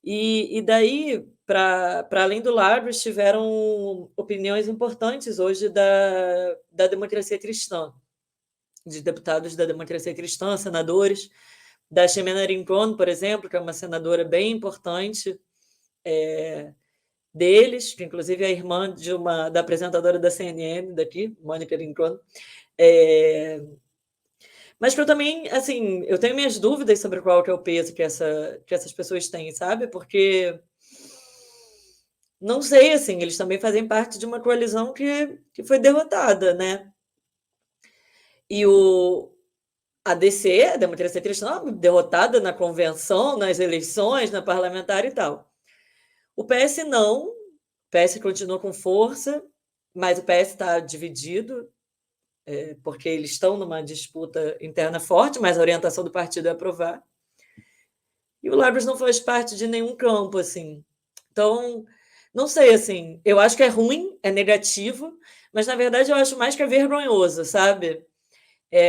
S3: E daí, para além do Lagos, tiveram opiniões importantes hoje da democracia cristã, de deputados da democracia cristã, senadores, da Ximena Rincón, por exemplo, que é uma senadora bem importante, deles, que inclusive é a irmã da apresentadora da CNN daqui, Mônica Rincon. Mas que eu também, assim, eu tenho minhas dúvidas sobre qual que é o peso que essas pessoas têm, sabe? Porque não sei, assim, eles também fazem parte de uma coalizão que foi derrotada, né? E a DC, a Democracia Cristã, derrotada na convenção, nas eleições, na parlamentar e tal. O PS não, o PS continua com força, mas o PS está dividido, porque eles estão numa disputa interna forte, mas a orientação do partido é aprovar. E o Labras não faz parte de nenhum campo, assim. Então, não sei, assim, eu acho que é ruim, é negativo, mas na verdade eu acho mais que é vergonhoso, sabe?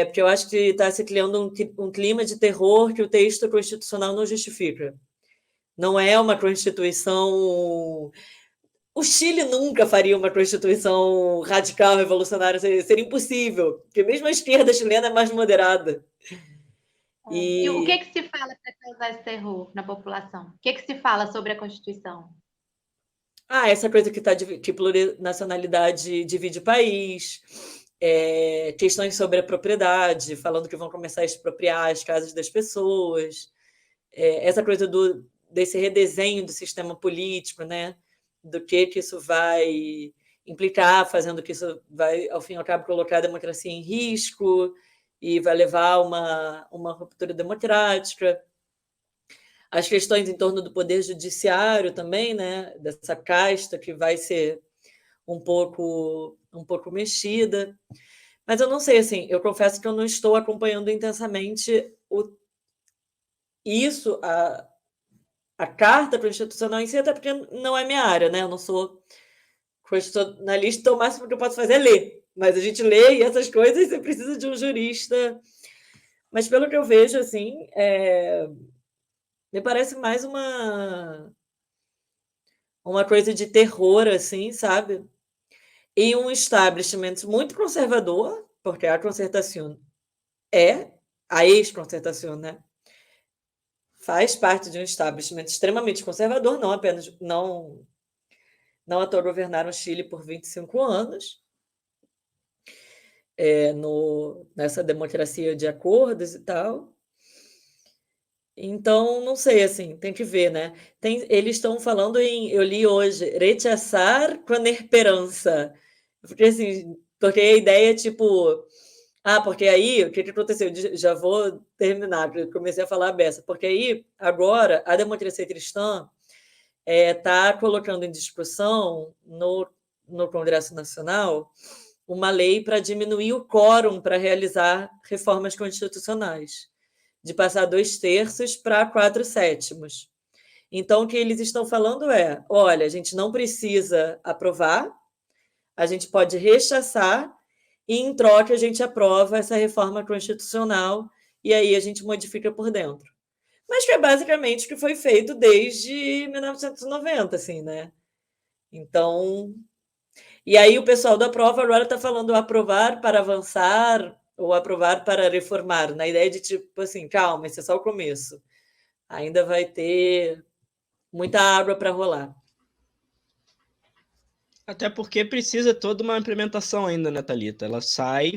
S3: Porque eu acho que está se criando um clima de terror que o texto constitucional não justifica. Não é uma constituição. O Chile nunca faria uma constituição radical, revolucionária, seria impossível, porque mesmo a esquerda chilena é mais moderada.
S2: E o que se fala para causar esse terror na população? O que se fala sobre a Constituição?
S3: Essa coisa que plurinacionalidade divide o país, questões sobre a propriedade, falando que vão começar a expropriar as casas das pessoas, essa coisa desse redesenho do sistema político, né? Do que isso vai implicar, fazendo que isso vai, ao fim e ao cabo, colocar a democracia em risco e vai levar a uma ruptura democrática. As questões em torno do poder judiciário também, né? Dessa casta que vai ser um pouco mexida. Mas eu não sei, assim, eu confesso que eu não estou acompanhando intensamente isso, a carta constitucional em si, até porque não é minha área, né? Eu não sou constitucionalista, então o máximo que eu posso fazer é ler. Mas a gente lê e essas coisas você precisa de um jurista. Mas pelo que eu vejo, assim, me parece mais uma coisa de terror, assim, sabe? E um establishment muito conservador, porque a concertação a ex-concertação, né? Faz parte de um establishment extremamente conservador, não apenas não à toa governaram o Chile por 25 anos, nessa democracia de acordos e tal. Então, não sei, assim, tem que ver, né? Eles estão falando eu li hoje, rechazar com esperança. Porque, assim, porque a ideia é tipo, porque aí, o que aconteceu? Já vou terminar, porque eu comecei a falar a beça. Porque aí, agora, a democracia cristã está colocando em discussão no Congresso Nacional uma lei para diminuir o quórum para realizar reformas constitucionais, de passar 2/3 para 4/7. Então, o que eles estão falando olha, a gente não precisa aprovar, a gente pode rechaçar e, em troca, a gente aprova essa reforma constitucional e aí a gente modifica por dentro. Mas que é basicamente o que foi feito desde 1990, assim, né? Então, e aí o pessoal da prova agora está falando aprovar para avançar ou aprovar para reformar, na ideia de tipo assim, calma, esse é só o começo. Ainda vai ter muita água para rolar.
S1: Até porque precisa toda uma implementação ainda, né, Thalita? Ela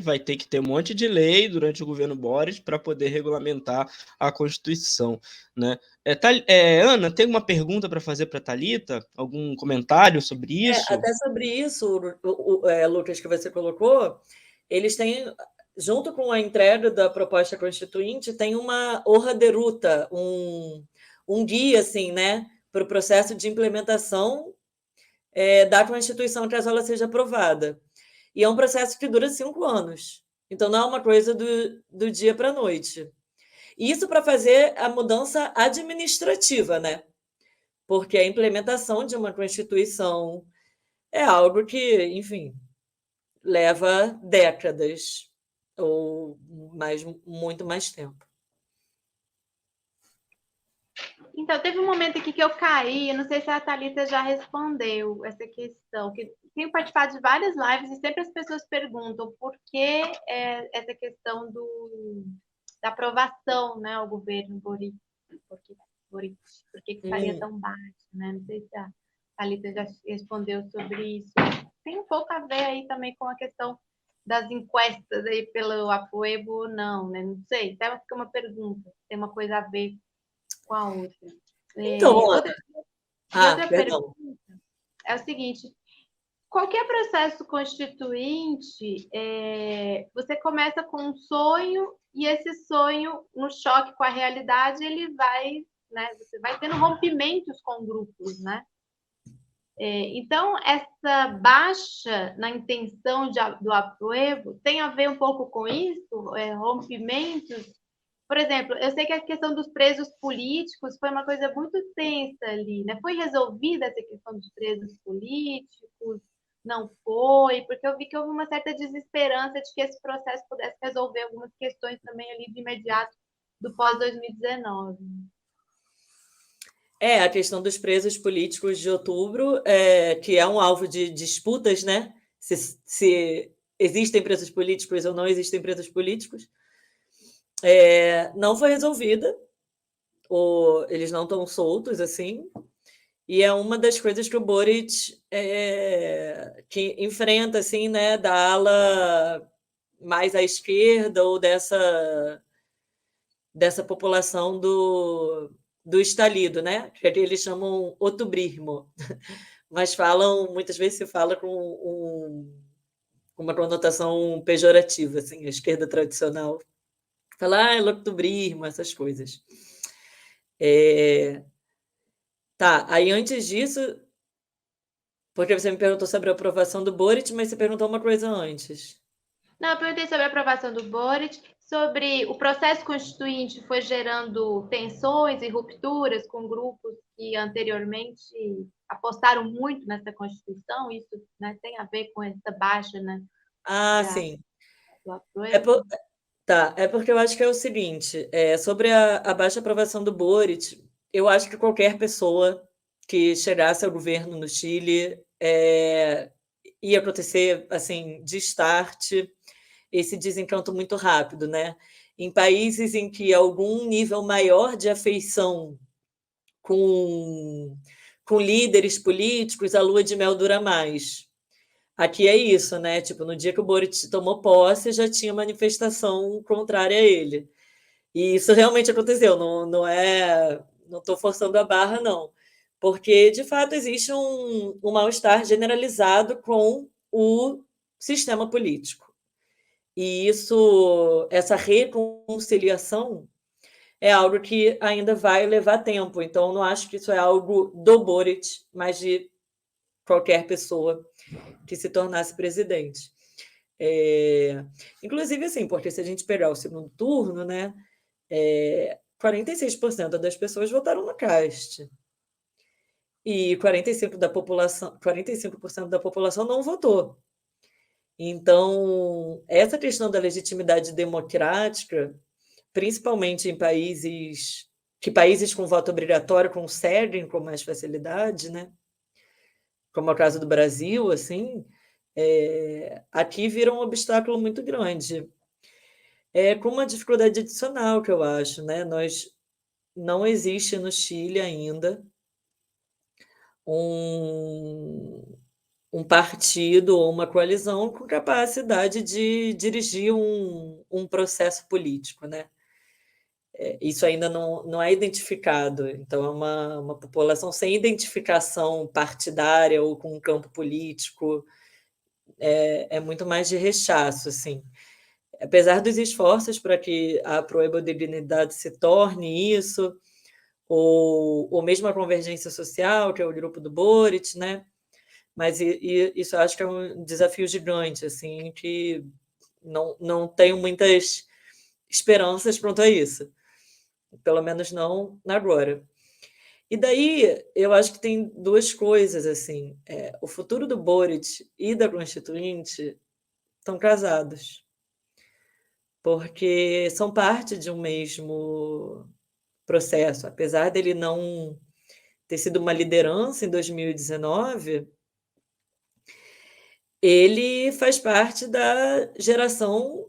S1: vai ter que ter um monte de lei durante o governo Boris para poder regulamentar a Constituição, né? Ana, tem uma pergunta para fazer para a Thalita? Algum comentário sobre isso?
S3: Até sobre isso, Lucas, que você colocou, eles têm, junto com a entrega da proposta constituinte, tem uma hoja de ruta, um guia, assim, né, para o processo de implementação da Constituição caso ela seja aprovada. E é um processo que dura 5 anos. Então, não é uma coisa do dia para a noite. Isso para fazer a mudança administrativa, né? Porque a implementação de uma Constituição é algo que, enfim, leva décadas ou muito mais tempo.
S2: Então, teve um momento aqui que eu caí, eu não sei se a Thalita já respondeu essa questão, que tenho participado de várias lives e sempre as pessoas perguntam por que essa questão da aprovação, né, ao governo Boric, por que estaria tão baixo, né? Não sei se Thalita já respondeu sobre isso. Tem um pouco a ver aí também com a questão das encuestas aí pelo Apoebo ou não, né? Não sei, até fica uma pergunta, tem uma coisa a ver com a outra.
S3: Então,
S2: Outra
S3: perdão.
S2: pergunta é o seguinte: qualquer processo constituinte, você começa com um sonho e esse sonho, no choque com a realidade, ele vai, né? Você vai tendo rompimentos com grupos, né? Então, essa baixa na intenção do Apoebo tem a ver um pouco com isso? Rompimentos? Por exemplo, eu sei que a questão dos presos políticos foi uma coisa muito tensa ali, né? Foi resolvida essa questão dos presos políticos? Não foi? Porque eu vi que houve uma certa desesperança de que esse processo pudesse resolver algumas questões também ali de imediato do pós-2019.
S3: A questão dos presos políticos de outubro, que é um alvo de disputas, né? Se existem presos políticos ou não existem presos políticos, não foi resolvida, eles não estão soltos, assim, e é uma das coisas que o Boric que enfrenta, assim, né, da ala mais à esquerda ou dessa população do estalido, né? Que eles chamam outubrismo, mas muitas vezes se fala com uma conotação pejorativa, assim, a esquerda tradicional. Fala, outubrismo, essas coisas. Tá, aí antes disso, porque você me perguntou sobre a aprovação do Boric, mas você perguntou uma coisa antes.
S2: Não, eu perguntei sobre a aprovação do Boric, sobre o processo constituinte foi gerando tensões e rupturas com grupos que anteriormente apostaram muito nessa Constituição, isso, né, tem a ver com essa baixa, né?
S3: Sim.
S2: Do apoio.
S3: É porque eu acho que é o seguinte, sobre a baixa aprovação do Boric, eu acho que qualquer pessoa que chegasse ao governo no Chile ia acontecer, assim, de start, esse desencanto muito rápido, né? Em países em que algum nível maior de afeição com líderes políticos, a lua de mel dura mais. Aqui é isso, né? Tipo, no dia que o Boric tomou posse, já tinha manifestação contrária a ele. E isso realmente aconteceu, não estou forçando a barra, não. Porque, de fato, existe um mal-estar generalizado com o sistema político. E essa reconciliação é algo que ainda vai levar tempo. Então, eu não acho que isso é algo do Boric, mas de qualquer pessoa que se tornasse presidente. Inclusive, assim, porque se a gente pegar o segundo turno, né, 46% das pessoas votaram no Cast. E 45% da população não votou. Então, essa questão da legitimidade democrática, principalmente em países com voto obrigatório conseguem com mais facilidade, né? Como é o caso do Brasil, assim, aqui vira um obstáculo muito grande. Com uma dificuldade adicional que eu acho, né? Não existe no Chile ainda um partido ou uma coalizão com capacidade de dirigir um processo político, né? Isso ainda não é identificado, então é uma população sem identificação partidária ou com um campo político, é muito mais de rechaço, assim. Apesar dos esforços para que a Proebodignidade se torne isso, ou mesmo a Convergência Social, que é o grupo do Boric, né? Mas isso eu acho que é um desafio gigante, assim, que não tenho muitas esperanças quanto a isso. Pelo menos não agora. E daí, eu acho que tem duas coisas, assim. O futuro do Boric e da Constituinte estão casados, porque são parte de um mesmo processo. Apesar dele não ter sido uma liderança em 2019, ele faz parte da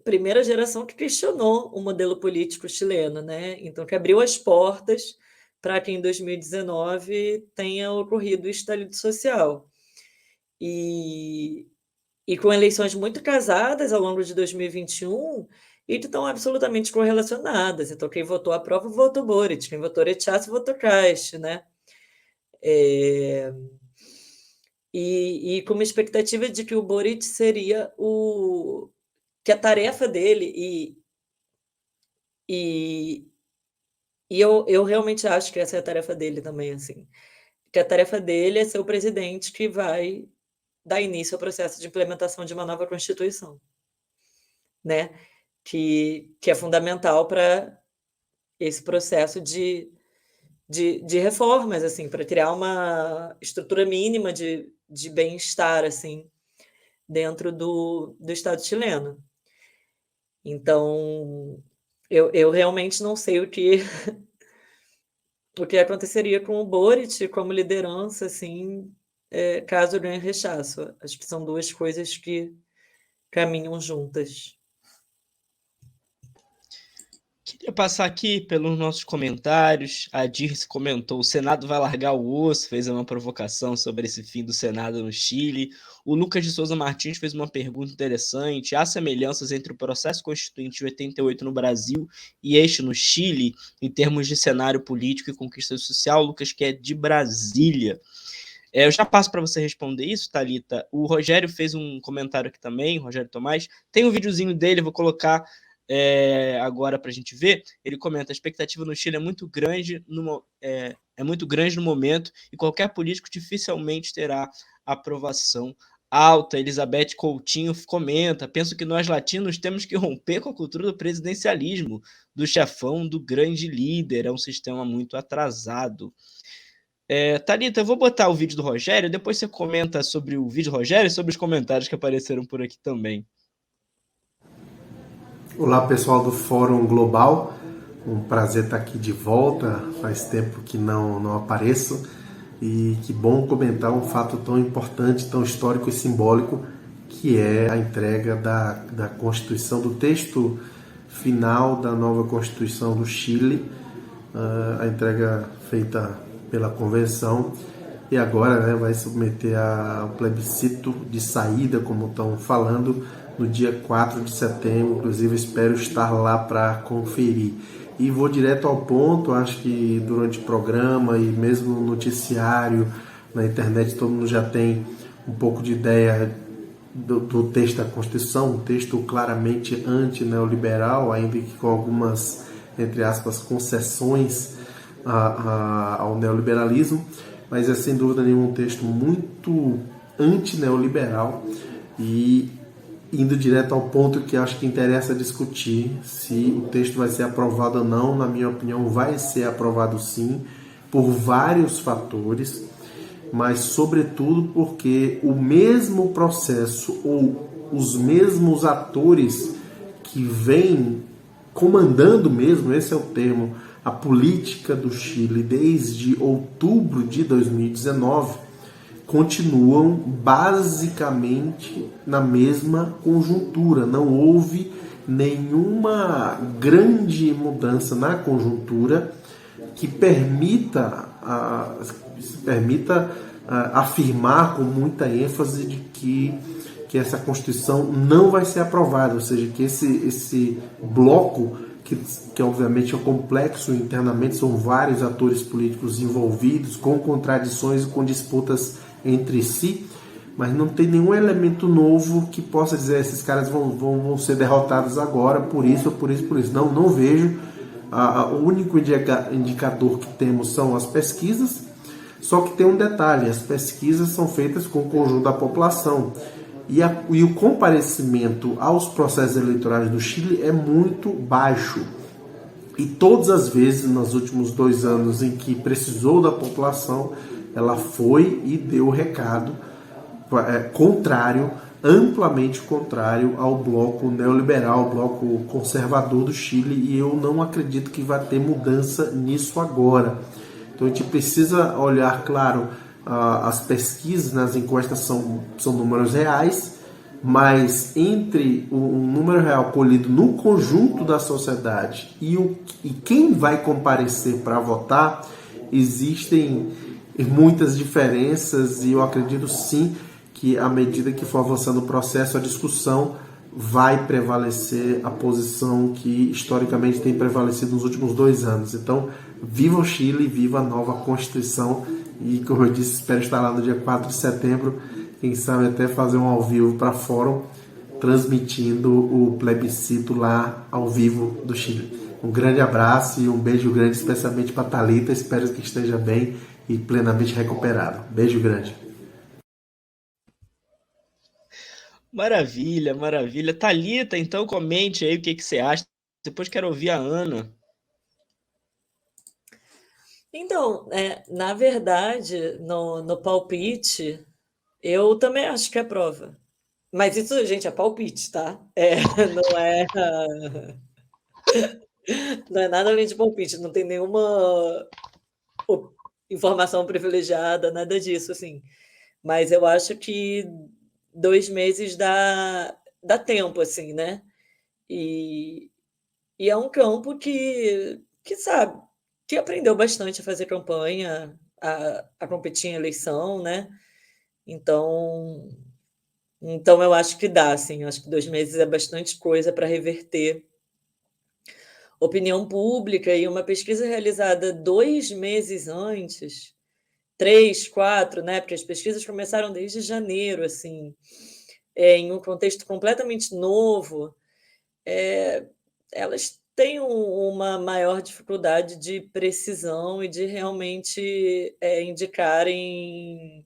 S3: primeira geração que questionou o modelo político chileno, né? Então, que abriu as portas para que em 2019 tenha ocorrido o estalido social. E com eleições muito casadas ao longo de 2021 e que estão absolutamente correlacionadas. Então, quem votou a prova votou Boric, quem votou Rechaço votou Cast, né? E com uma expectativa de que o Boric seria que a tarefa dele e eu realmente acho que essa é a tarefa dele também, assim, que a tarefa dele é ser o presidente que vai dar início ao processo de implementação de uma nova Constituição, né? Que é fundamental para esse processo de reformas, assim, para criar uma estrutura mínima de bem-estar, assim, dentro do Estado chileno. Então, eu realmente não sei o que aconteceria com o Boric como liderança, assim, caso ganhe Rechaço. Acho que são duas coisas que caminham juntas.
S1: Queria passar aqui pelos nossos comentários. A Dirce comentou: o Senado vai largar o osso, fez uma provocação sobre esse fim do Senado no Chile. O Lucas de Souza Martins fez uma pergunta interessante: há semelhanças entre o processo constituinte de 88 no Brasil e este no Chile, em termos de cenário político e conquista social? Lucas, que é de Brasília. Eu já passo para você responder isso, Thalita. O Rogério fez um comentário aqui também, o Rogério Tomás. Tem um videozinho dele, vou colocar agora para a gente ver. Ele comenta: a expectativa no Chile é muito grande no momento e qualquer político dificilmente terá aprovação alta. Elizabeth Coutinho comenta: penso que nós latinos temos que romper com a cultura do presidencialismo, do chefão, do grande líder. É um sistema muito atrasado. Thalita, eu vou botar o vídeo do Rogério, depois você comenta sobre o vídeo do Rogério e sobre os comentários que apareceram por aqui também.
S4: Olá, pessoal do Fórum Global, um prazer estar aqui de volta, faz tempo que não apareço, e que bom comentar um fato tão importante, tão histórico e simbólico, que é a entrega da Constituição, do texto final da nova Constituição do Chile, a entrega feita pela Convenção, e agora vai submeter ao plebiscito de saída, como estão falando, no dia 4 de setembro, inclusive espero estar lá para conferir. E vou direto ao ponto, acho que durante o programa e mesmo no noticiário, na internet, todo mundo já tem um pouco de ideia do texto da Constituição, um texto claramente anti-neoliberal, ainda que com algumas, entre aspas, concessões ao neoliberalismo, mas é sem dúvida nenhuma um texto muito anti-neoliberal e indo direto ao ponto que acho que interessa discutir se o texto vai ser aprovado ou não. Na minha opinião, vai ser aprovado sim, por vários fatores, mas sobretudo porque o mesmo processo ou os mesmos atores que vêm comandando mesmo, esse é o termo, a política do Chile desde outubro de 2019, continuam basicamente na mesma conjuntura. Não houve nenhuma grande mudança na conjuntura que permita afirmar com muita ênfase de que essa Constituição não vai ser aprovada, ou seja, que esse bloco, que obviamente é complexo internamente, são vários atores políticos envolvidos, com contradições e com disputas entre si, mas não tem nenhum elemento novo que possa dizer esses caras vão ser derrotados agora, por isso. Não vejo. O único indicador que temos são as pesquisas, só que tem um detalhe: as pesquisas são feitas com o conjunto da população e o comparecimento aos processos eleitorais do Chile é muito baixo. E todas as vezes, nos últimos 2 anos em que precisou da população, ela foi e deu o recado amplamente contrário ao bloco neoliberal, ao bloco conservador do Chile, e eu não acredito que vai ter mudança nisso agora. Então a gente precisa olhar, claro, as pesquisas nas encuestas são números reais, mas entre o número real colhido no conjunto da sociedade e quem vai comparecer para votar, existem muitas diferenças e eu acredito sim que à medida que for avançando o processo, a discussão vai prevalecer a posição que historicamente tem prevalecido nos últimos 2 anos. Então, viva o Chile, viva a nova Constituição e, como eu disse, espero estar lá no dia 4 de setembro, quem sabe até fazer um ao vivo para fórum, transmitindo o plebiscito lá ao vivo do Chile. Um grande abraço e um beijo grande, especialmente para Thalita. Espero que esteja bem e plenamente recuperado. Beijo grande.
S1: Maravilha, maravilha. Thalita, então comente aí o que você acha. Depois quero ouvir a Ana.
S3: Então, na verdade, no palpite, eu também acho que é prova. Mas isso, gente, é palpite, tá? Não é, não é nada além de palpite, não tem nenhuma informação privilegiada, nada disso, assim. Mas eu acho que 2 meses dá tempo, assim, né? E, e é um campo que sabe, que aprendeu bastante a fazer campanha, a competir em eleição, né? Então, então eu acho que dá, assim, eu acho que 2 meses é bastante coisa para reverter opinião pública e uma pesquisa realizada 2 meses antes, 3, 4, né? Porque as pesquisas começaram desde janeiro, assim, em um contexto completamente novo, elas têm uma maior dificuldade de precisão e de realmente indicarem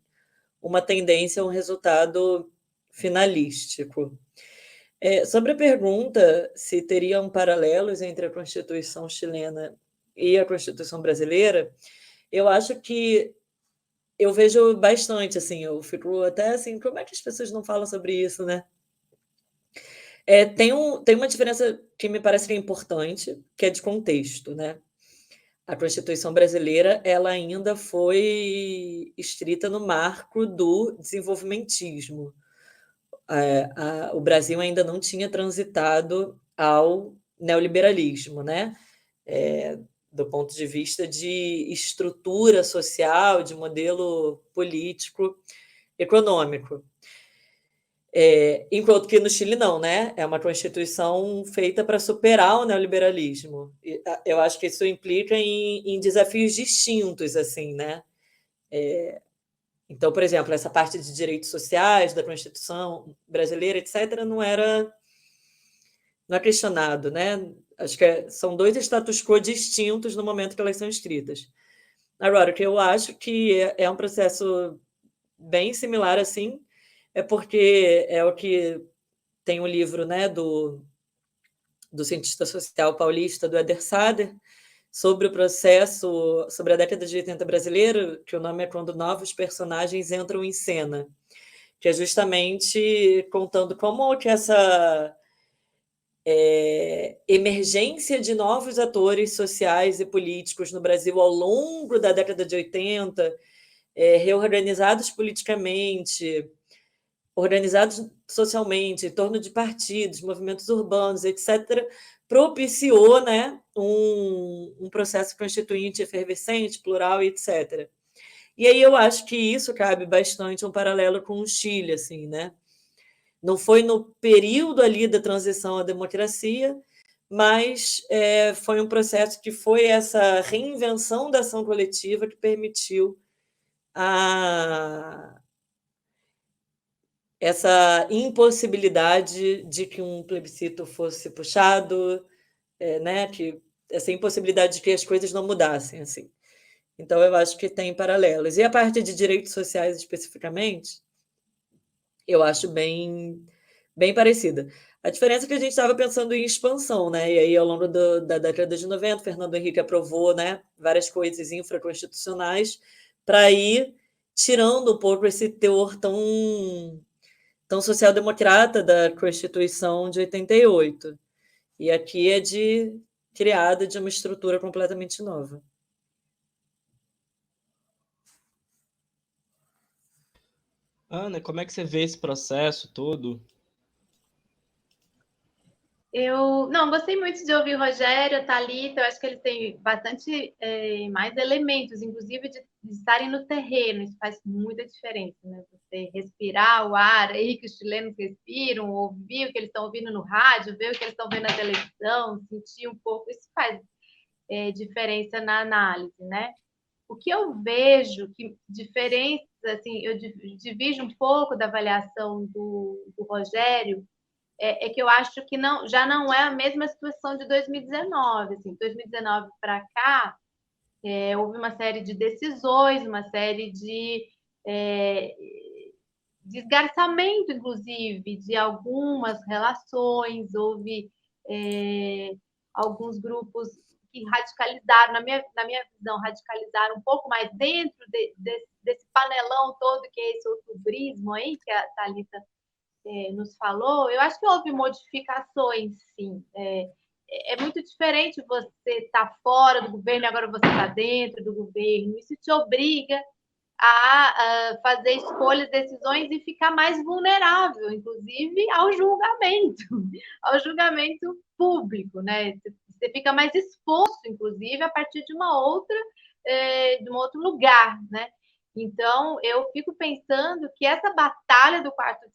S3: uma tendência a um resultado finalístico. Sobre a pergunta se teriam paralelos entre a Constituição chilena e a Constituição brasileira, eu acho que eu vejo bastante, assim, eu fico até assim, como é que as pessoas não falam sobre isso, né? Tem uma diferença que me parece que é importante, que é de contexto, né? A Constituição brasileira, ela ainda foi escrita no marco do desenvolvimentismo. O Brasil ainda não tinha transitado ao neoliberalismo, né? Do ponto de vista de estrutura social, de modelo político, econômico. Enquanto que no Chile não, né? É uma constituição feita para superar o neoliberalismo. Eu acho que isso implica em desafios distintos, assim, né? Então, por exemplo, essa parte de direitos sociais da Constituição brasileira, etc., não é questionado, né? Acho que são 2 status quo distintos no momento que elas são escritas. Agora, o que eu acho que é um processo bem similar, assim, é porque é o que tem um livro, né, do cientista social paulista, do Eder Sader, sobre o processo, sobre a década de 80 brasileira, que o nome é Quando Novos Personagens Entram em Cena, que é justamente contando como que essa emergência de novos atores sociais e políticos no Brasil ao longo da década de 80, reorganizados politicamente, organizados socialmente, em torno de partidos, movimentos urbanos, etc., propiciou, né, um processo constituinte efervescente, plural, etc. E aí eu acho que isso cabe bastante um paralelo com o Chile, assim, né? Não foi no período ali da transição à democracia, mas foi um processo que foi essa reinvenção da ação coletiva que permitiu essa impossibilidade de que um plebiscito fosse puxado, né? Essa impossibilidade de que as coisas não mudassem, assim. Então, eu acho que tem paralelos. E a parte de direitos sociais, especificamente, eu acho bem parecida. A diferença é que a gente estava pensando em expansão, né? E aí, ao longo da década de 90, Fernando Henrique aprovou, né, várias coisas infraconstitucionais para ir tirando um pouco esse teor tão social-democrata da Constituição de 88. E aqui é criada de uma estrutura completamente nova.
S1: Ana, como é que você vê esse processo todo?
S2: Eu não gostei muito de ouvir o Rogério, a Thalita, eu acho que eles têm bastante mais elementos, inclusive de estarem no terreno, isso faz muita diferença, né? Você respirar o ar aí que os chilenos respiram, ouvir o que eles estão ouvindo no rádio, ver o que eles estão vendo na televisão, sentir um pouco, isso faz diferença na análise, né? O que eu vejo que diferença, assim, eu divido um pouco da avaliação do Rogério, que eu acho que já não é a mesma situação de 2019. Assim, 2019 para cá, houve uma série de decisões, uma série de desgarçamento, inclusive, de algumas relações, houve alguns grupos que radicalizaram, na minha visão, radicalizaram um pouco mais dentro desse panelão todo que é esse outubrismo aí, que a Thalita nos falou. Eu acho que houve modificações, sim. É muito diferente você estar fora do governo e agora você está dentro do governo. Isso te obriga a fazer escolhas, decisões e ficar mais vulnerável, inclusive ao julgamento público, né? Você fica mais exposto, inclusive, a partir de de um outro lugar, né? Então, eu fico pensando que essa batalha do 4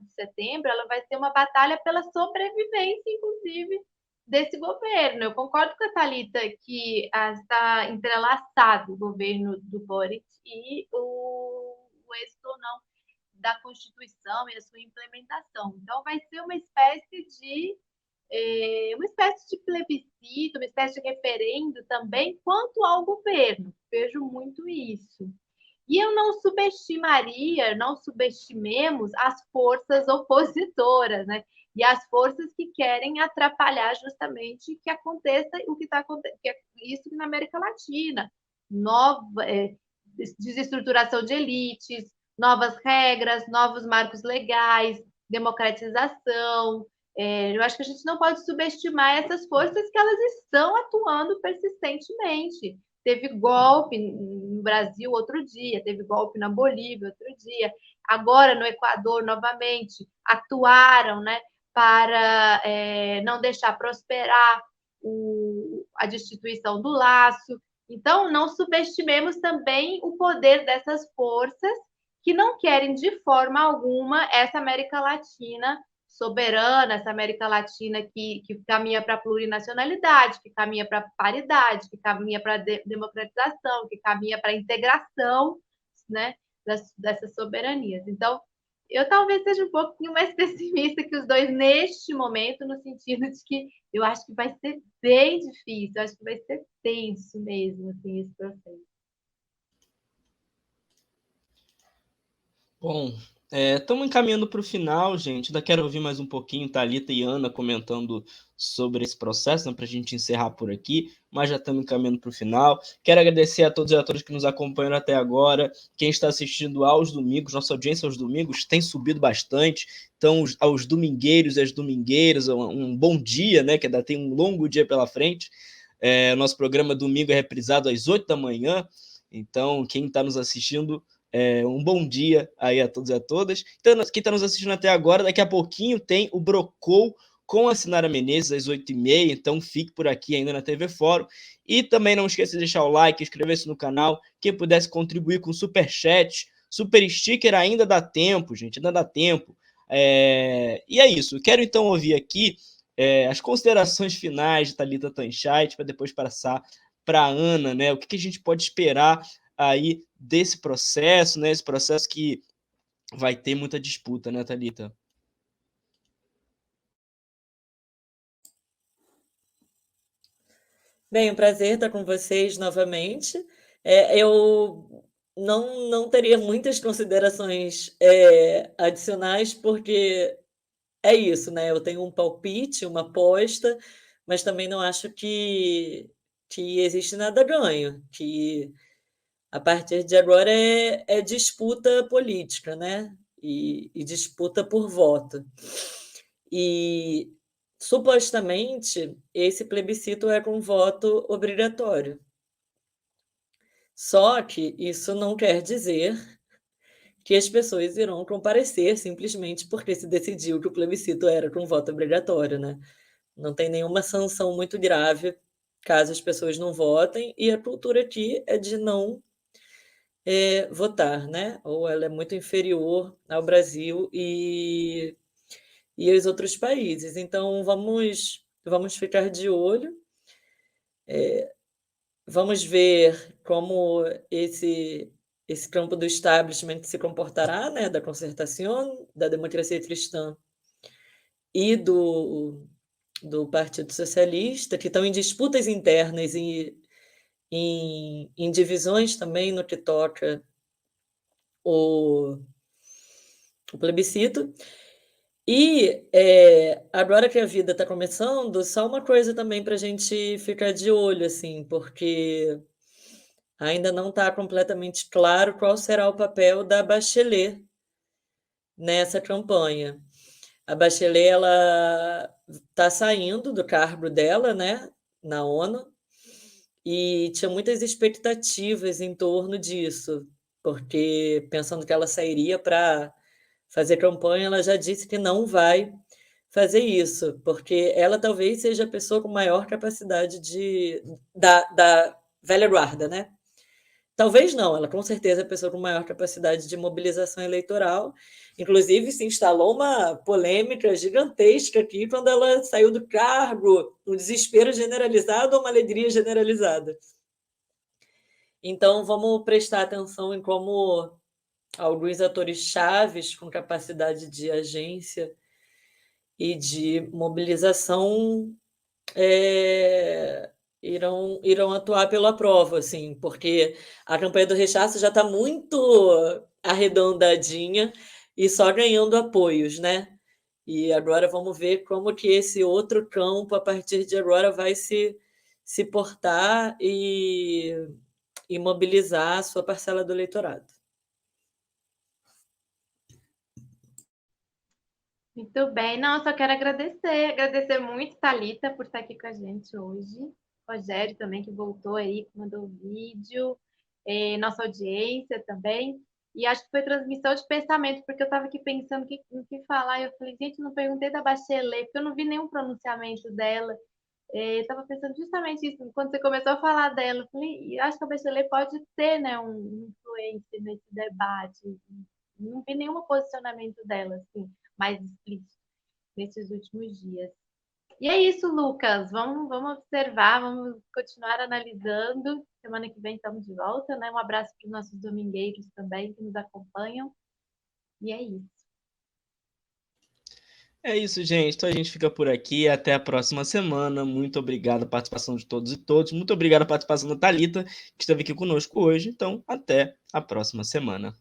S2: de setembro, ela vai ser uma batalha pela sobrevivência, inclusive, desse governo. Eu concordo com a Thalita que está entrelaçado o governo do Boric e o êxito ou não da Constituição e a sua implementação. Então, vai ser uma espécie de plebiscito, uma espécie de referendo também quanto ao governo. Vejo muito isso. E eu não subestimemos as forças opositoras, né? E as forças que querem atrapalhar justamente que aconteça o que está acontecendo, que é isso na América Latina. Desestruturação de elites, novas regras, novos marcos legais, democratização. Eu acho que a gente não pode subestimar essas forças que elas estão atuando persistentemente. Teve golpe no Brasil outro dia, teve golpe na Bolívia outro dia, agora no Equador novamente, atuaram, né, para não deixar prosperar a destituição do laço. Então, não subestimemos também o poder dessas forças que não querem de forma alguma essa América Latina soberana, essa América Latina que caminha para a plurinacionalidade, que caminha para a paridade, que caminha para a democratização, que caminha para a integração, né, dessas soberanias. Então, eu talvez seja um pouquinho mais pessimista que os dois neste momento, no sentido de que eu acho que vai ser bem difícil, eu acho que vai ser tenso mesmo, assim, esse processo.
S1: Bom, estamos encaminhando para o final, gente. Ainda quero ouvir mais um pouquinho Thalita e Ana comentando sobre esse processo, né, para a gente encerrar por aqui, mas já estamos encaminhando para o final. Quero agradecer a todos e a todas que nos acompanharam até agora, quem está assistindo aos domingos, nossa audiência aos domingos tem subido bastante, então aos domingueiros e às domingueiras, um bom dia, né, que ainda tem um longo dia pela frente. Nosso programa domingo é reprisado às 8 da manhã, então quem está nos assistindo, um bom dia aí a todos e a todas. Então, quem está nos assistindo até agora, daqui a pouquinho tem o Brocou com a Sinara Menezes às 8h30, então fique por aqui ainda na TV Fórum. E também não esqueça de deixar o like, inscrever-se no canal, quem pudesse contribuir com superchat, super sticker ainda dá tempo, gente, ainda dá tempo. E é isso, quero então ouvir aqui as considerações finais de Thalita Tanchat, para depois passar para a Ana, né? O que a gente pode esperar aí desse processo, né? Esse processo que vai ter muita disputa, né, Thalita?
S3: Bem, um prazer estar com vocês novamente. Eu não teria muitas considerações adicionais, porque é isso, né? Eu tenho um palpite, uma aposta, mas também não acho que existe nada ganho, que a partir de agora é disputa política, né? E disputa por voto. E supostamente esse plebiscito é com voto obrigatório. Só que isso não quer dizer que as pessoas irão comparecer simplesmente porque se decidiu que o plebiscito era com voto obrigatório, né? Não tem nenhuma sanção muito grave caso as pessoas não votem, e a cultura aqui é de não votar, né? Ou ela é muito inferior ao Brasil e aos outros países. Então, vamos ficar de olho, vamos ver como esse campo do establishment se comportará, né? Da concertação, da democracia cristã e do Partido Socialista, que estão em disputas internas e em divisões também no que toca o plebiscito. E agora que a vida está começando, só uma coisa também para a gente ficar de olho, assim, porque ainda não está completamente claro qual será o papel da Bachelet nessa campanha. A Bachelet, ela está saindo do cargo dela, né, na ONU, e tinha muitas expectativas em torno disso, porque pensando que ela sairia para fazer campanha, ela já disse que não vai fazer isso, porque ela talvez seja a pessoa com maior capacidade da velha guarda, né? Talvez não, ela com certeza é a pessoa com maior capacidade de mobilização eleitoral. Inclusive, se instalou uma polêmica gigantesca aqui quando ela saiu do cargo, um desespero generalizado ou uma alegria generalizada. Então, vamos prestar atenção em como alguns atores chaves com capacidade de agência e de mobilização irão atuar pela prova, assim, porque a campanha do rechaço já está muito arredondadinha e só ganhando apoios, né? E agora vamos ver como que esse outro campo, a partir de agora, vai se portar e mobilizar a sua parcela do eleitorado.
S2: Muito bem. Não, só quero agradecer muito, Thalita, por estar aqui com a gente hoje. Rogério também, que voltou aí, que mandou o vídeo. Nossa audiência também. E acho que foi transmissão de pensamento, porque eu estava aqui pensando no que falar. E eu falei, gente, não perguntei da Bachelet, porque eu não vi nenhum pronunciamento dela. Eu estava pensando justamente isso. Quando você começou a falar dela, eu falei, acho que a Bachelet pode ter, né, um influência nesse debate. Não vi nenhum posicionamento dela, assim, mais explícito nesses últimos dias. E é isso, Lucas. Vamos observar, vamos continuar analisando. Semana que vem estamos de volta, né? Um abraço para os nossos domingueiros também que nos acompanham. E é isso.
S1: É isso, gente. Então a gente fica por aqui. Até a próxima semana. Muito obrigado a participação de todos e todas. Muito obrigado a participação da Thalita, que esteve aqui conosco hoje. Então, até a próxima semana.